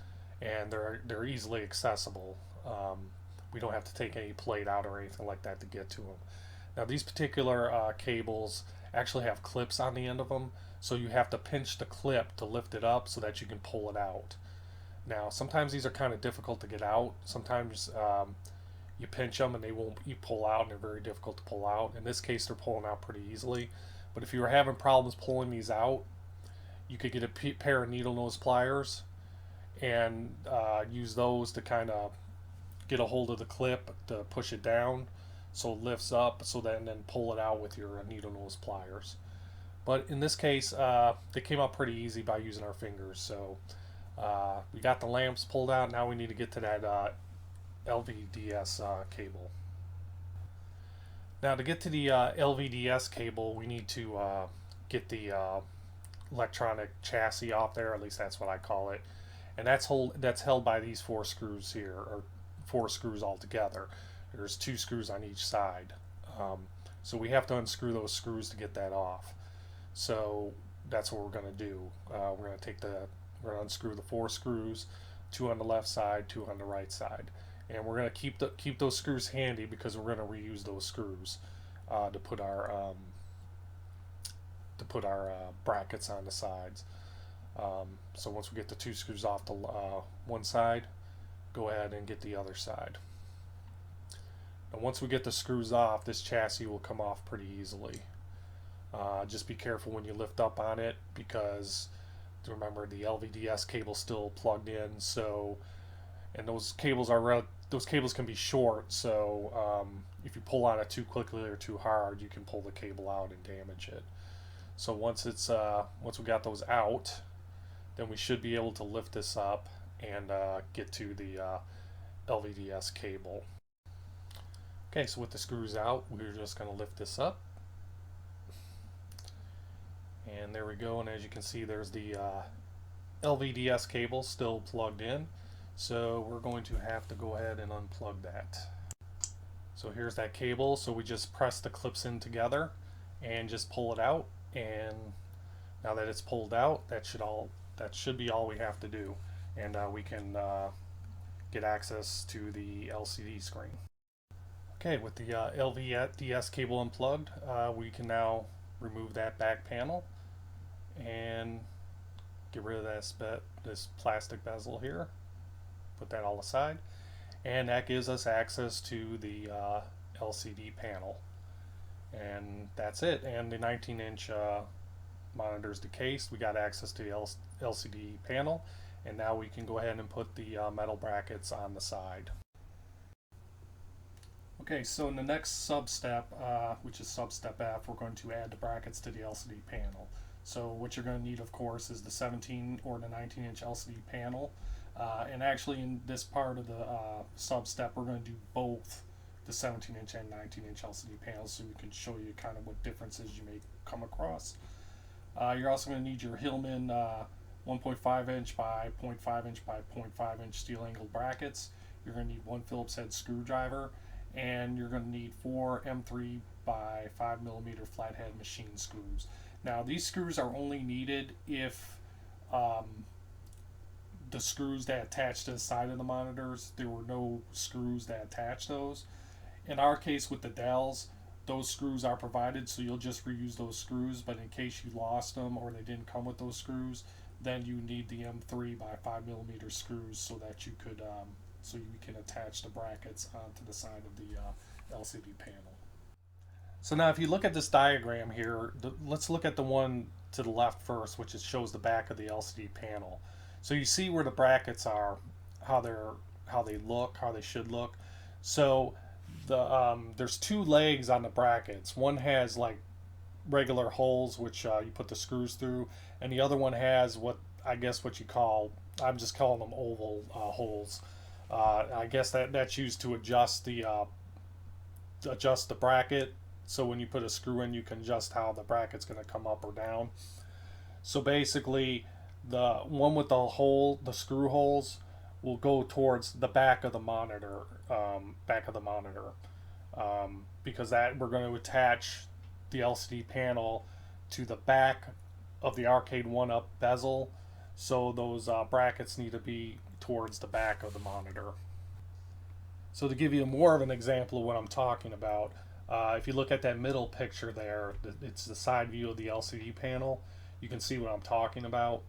and they're easily accessible. We don't have to take any plate out or anything like that to get to them. Now these particular cables actually have clips on the end of them, so you have to pinch the clip to lift it up so that you can pull it out. Now sometimes these are kind of difficult to get out. Sometimes you pinch them and they won't pull out, and they're very difficult to pull out. In this case, they're pulling out pretty easily. But if you were having problems pulling these out, you could get a pair of needle nose pliers and use those to kind of get a hold of the clip to push it down so it lifts up, so then pull it out with your needle nose pliers. But in this case, they came out pretty easy by using our fingers. So we got the lamps pulled out. Now we need to get to that LVDS cable. Now to get to the LVDS cable, we need to get the electronic chassis off there. At least that's what I call it, and that's held by these 4 screws here, or 4 screws altogether. There's 2 screws on each side, so we have to unscrew those screws to get that off. So that's what we're going to do. We're going to unscrew the 4 screws, 2 on the left side, 2 on the right side. And we're going to keep those screws handy, because we're going to reuse those screws to put our brackets on the sides. So once we get the 2 screws off the one side, go ahead and get the other side. And once we get the screws off, this chassis will come off pretty easily. Just be careful when you lift up on it, because remember the LVDS cable still plugged in, so and those cables can be short. So if you pull on it too quickly or too hard, you can pull the cable out and damage it. So once we got those out, then we should be able to lift this up and get to the LVDS cable. Okay, so with the screws out, we're just going to lift this up. And there we go, and as you can see, there's the LVDS cable still plugged in. So we're going to have to go ahead and unplug that. So here's that cable. So we just press the clips in together and just pull it out. And now that it's pulled out, that should be all we have to do. And we can get access to the LCD screen. Okay, with the LVDS cable unplugged, we can now remove that back panel and get rid of this plastic bezel here. Put that all aside, and that gives us access to the LCD panel, and that's it. And the 19-inch monitor is decased. We got access to the LCD panel, and now we can go ahead and put the metal brackets on the side. Okay, so in the next sub-step, which is sub-step F, we're going to add the brackets to the LCD panel. So what you're going to need, of course, is the 17 or the 19-inch LCD panel. And actually in this part of the sub-step, we're going to do both the 17-inch and 19-inch LCD panels, so we can show you kind of what differences you may come across. You're also going to need your Hillman 1.5 inch by 0.5 inch by 0.5 inch steel angled brackets. You're going to need one Phillips head screwdriver, and you're going to need 4 M3 by 5 millimeter flathead machine screws. Now these screws are only needed if the screws that attach to the side of the monitors, there were no screws that attach those. In our case with the Dells, those screws are provided, so you'll just reuse those screws, but in case you lost them or they didn't come with those screws, then you need the M3 by 5 millimeter screws so that you could so you can attach the brackets onto the side of the LCD panel. So now if you look at this diagram here, let's look at the one to the left first, which shows the back of the LCD panel. So you see where the brackets are, how they look, how they should look. So there's 2 legs on the brackets. One has like regular holes, which you put the screws through, and the other one has what you call, I'm just calling them oval holes. I guess that's used to adjust the bracket. So when you put a screw in, you can adjust how the bracket's going to come up or down. So basically, the one with the screw holes will go towards the back of the monitor, because that we're going to attach the LCD panel to the back of the Arcade 1UP bezel. So those brackets need to be towards the back of the monitor. So to give you more of an example of what I'm talking about, if you look at that middle picture there, it's the side view of the LCD panel. You can see what I'm talking about.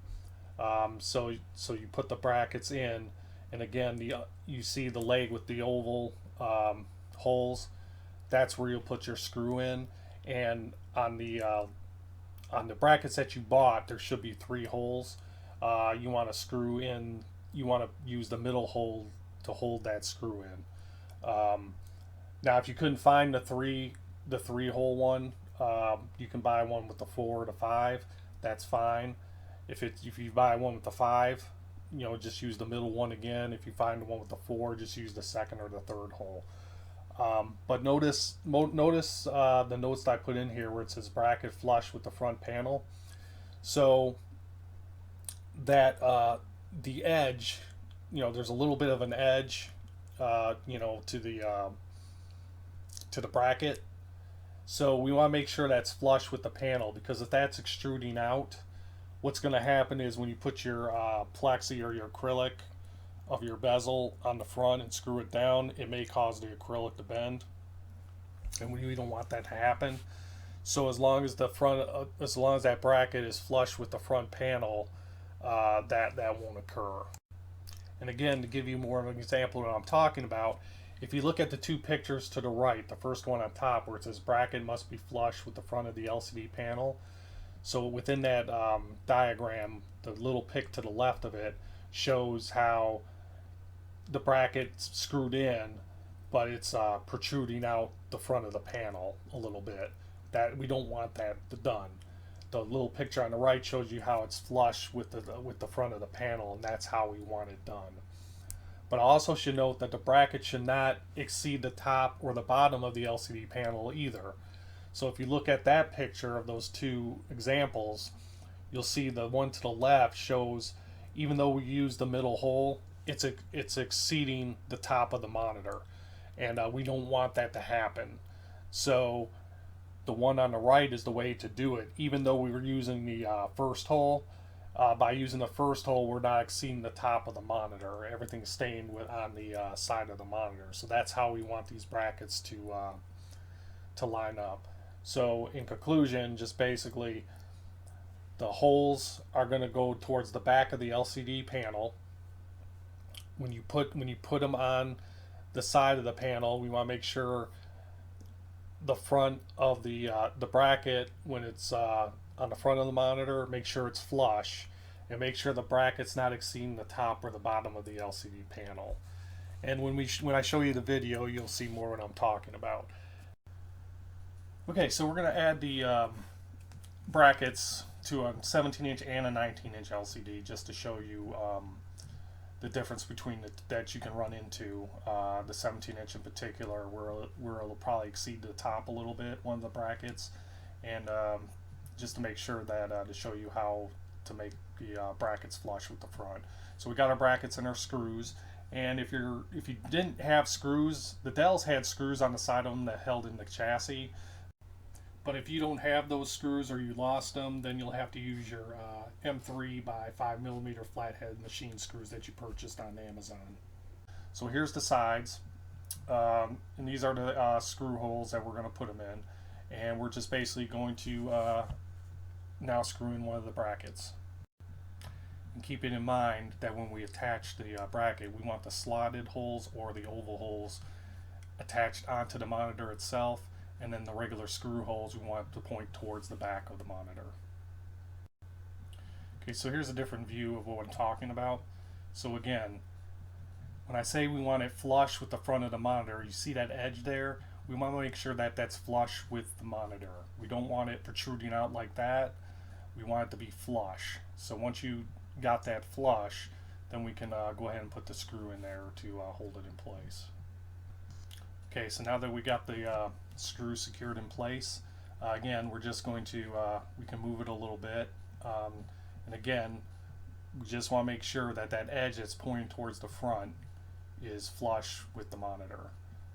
So you put the brackets in, and again, you see the leg with the oval holes. That's where you'll put your screw in. And on the brackets that you bought, there should be 3 holes. You want to screw in. You want to use the middle hole to hold that screw in. Now, if you couldn't find the three hole one, you can buy one with the 4 or the 5. That's fine. If you buy one with the 5, just use the middle one again. If you find the one with the 4, just use the 2nd or the 3rd hole. But notice the notes that I put in here where it says bracket flush with the front panel. So that the edge, there's a little bit of an edge, to the bracket. So we want to make sure that's flush with the panel, because if that's extruding out, what's going to happen is when you put your plexi or your acrylic of your bezel on the front and screw it down, it may cause the acrylic to bend, and we don't want that to happen. So as long as that bracket is flush with the front panel, that won't occur. And again, to give you more of an example of what I'm talking about, if you look at the 2 pictures to the right, the first one on top where it says bracket must be flush with the front of the LCD panel, so within that diagram, the little pic to the left of it shows how the bracket's screwed in, but it's protruding out the front of the panel a little bit. That we don't want that done. The little picture on the right shows you how it's flush with the front of the panel, and that's how we want it done. But I also should note that the bracket should not exceed the top or the bottom of the LCD panel either. So if you look at that picture of those two examples, you'll see the one to the left shows, even though we use the middle hole, it's exceeding the top of the monitor, and we don't want that to happen. So the one on the right is the way to do it. Even though we were using the first hole, by using the first hole, we're not exceeding the top of the monitor. Everything's staying on the side of the monitor. So that's how we want these brackets to line up. So in conclusion, just basically, the holes are going to go towards the back of the LCD panel. When you put them on the side of the panel, we want to make sure the front of the bracket, when it's on the front of the monitor, make sure it's flush, and make sure the bracket's not exceeding the top or the bottom of the LCD panel. And when I show you the video, you'll see more what I'm talking about. Okay, so we're going to add the brackets to a 17-inch and a 19-inch LCD just to show you the difference between that you can run into. The 17-inch in particular, where it'll probably exceed the top a little bit, one of the brackets, and just to make sure that to show you how to make the brackets flush with the front. So we got our brackets and our screws, and if you didn't have screws, the Dells had screws on the side of them that held in the chassis. But if you don't have those screws or you lost them, then you'll have to use your M3 by 5mm flathead machine screws that you purchased on Amazon. So here's the sides, and these are the screw holes that we're going to put them in, and we're just basically going to now screw in one of the brackets. And keeping in mind that when we attach the bracket, we want the slotted holes or the oval holes attached onto the monitor itself, and then the regular screw holes we want to point towards the back of the monitor. Okay, so here's a different view of what I'm talking about. So again, when I say we want it flush with the front of the monitor, you see that edge there? We want to make sure that that's flush with the monitor. We don't want it protruding out like that. We want it to be flush. So once you got that flush, then we can go ahead and put the screw in there to hold it in place. Okay, so now that we got the screw secured in place, again, we're just going to, we can move it a little bit. And again, we just want to make sure that that edge that's pointing towards the front is flush with the monitor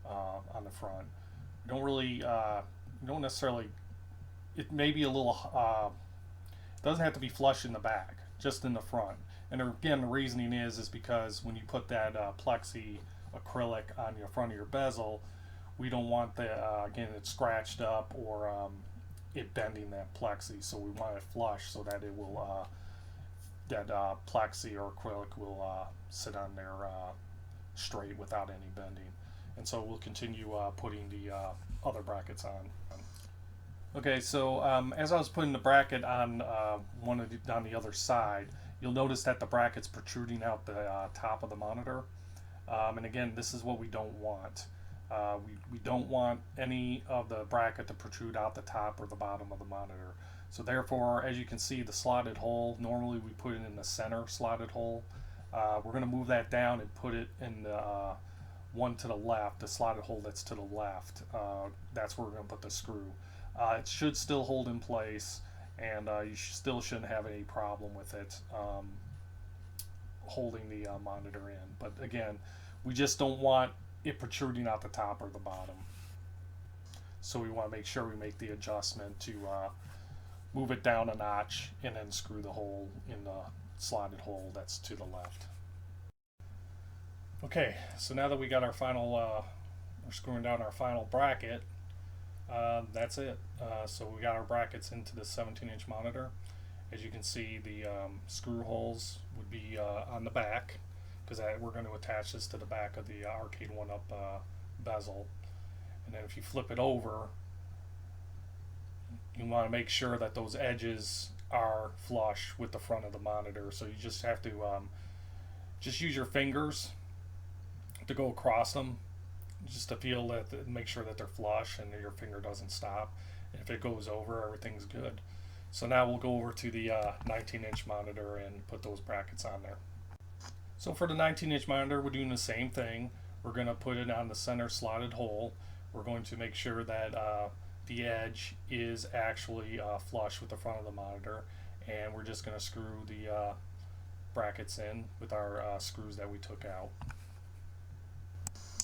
on the front. You don't really, you don't necessarily, it may be a little, it doesn't have to be flush in the back, just in the front. And again, the reasoning is because when you put that plexi acrylic on your front of your bezel, we don't want the again it scratched up or it bending that plexi, so we want it flush so that it will that plexi or acrylic will sit on there straight without any bending. And so we'll continue putting the other brackets on. Okay, so as I was putting the bracket on on the other side, you'll notice that the bracket's protruding out the top of the monitor. And again, this is what we don't want. We don't want any of the bracket to protrude out the top or the bottom of the monitor. So therefore, as you can see, the slotted hole, normally we put it in the center slotted hole. We're going to move that down and put it in the one to the left, the slotted hole that's to the left. That's where we're going to put the screw. It should still hold in place, and you still shouldn't have any problem with it holding the monitor in. But again, we just don't want it protruding out the top or the bottom. So we want to make sure we make the adjustment to move it down a notch and then screw the hole in the slotted hole that's to the left. Okay, so now that we got our final, we're screwing down our final bracket, that's it. So we got our brackets into the 17-inch monitor. As you can see, the screw holes would be on the back, because we're going to attach this to the back of the Arcade 1UP bezel. And then if you flip it over, you want to make sure that those edges are flush with the front of the monitor. So you just have to just use your fingers to go across them, just to feel that, make sure that they're flush and your finger doesn't stop. If it goes over, everything's good. So now we'll go over to the 19-inch monitor and put those brackets on there. So for the 19-inch monitor, we're doing the same thing. We're going to put it on the center slotted hole. We're going to make sure that the edge is actually flush with the front of the monitor, and we're just going to screw the brackets in with our screws that we took out.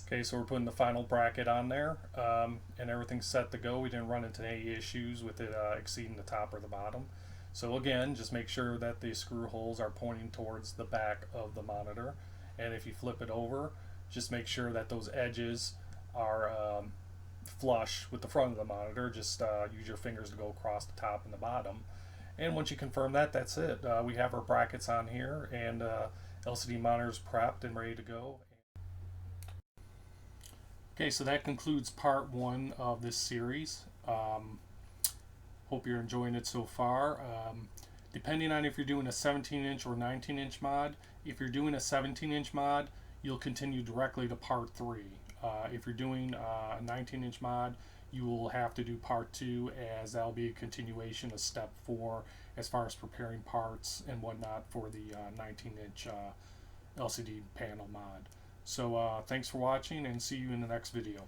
Okay, so we're putting the final bracket on there, and everything's set to go. We didn't run into any issues with it exceeding the top or the bottom. So again, just make sure that the screw holes are pointing towards the back of the monitor, and if you flip it over, just make sure that those edges are flush with the front of the monitor. Just use your fingers to go across the top and the bottom. And once you confirm that, that's it. We have our brackets on here, and LCD monitor's prepped and ready to go. Okay, so that concludes part 1 of this series. Hope you're enjoying it so far. Depending on if you're doing a 17-inch or 19-inch mod, if you're doing a 17-inch mod, you'll continue directly to part 3. If you're doing a 19-inch mod, you will have to do part 2, as that'll be a continuation of step 4 as far as preparing parts and whatnot for the 19-inch LCD panel mod. So thanks for watching, and see you in the next video.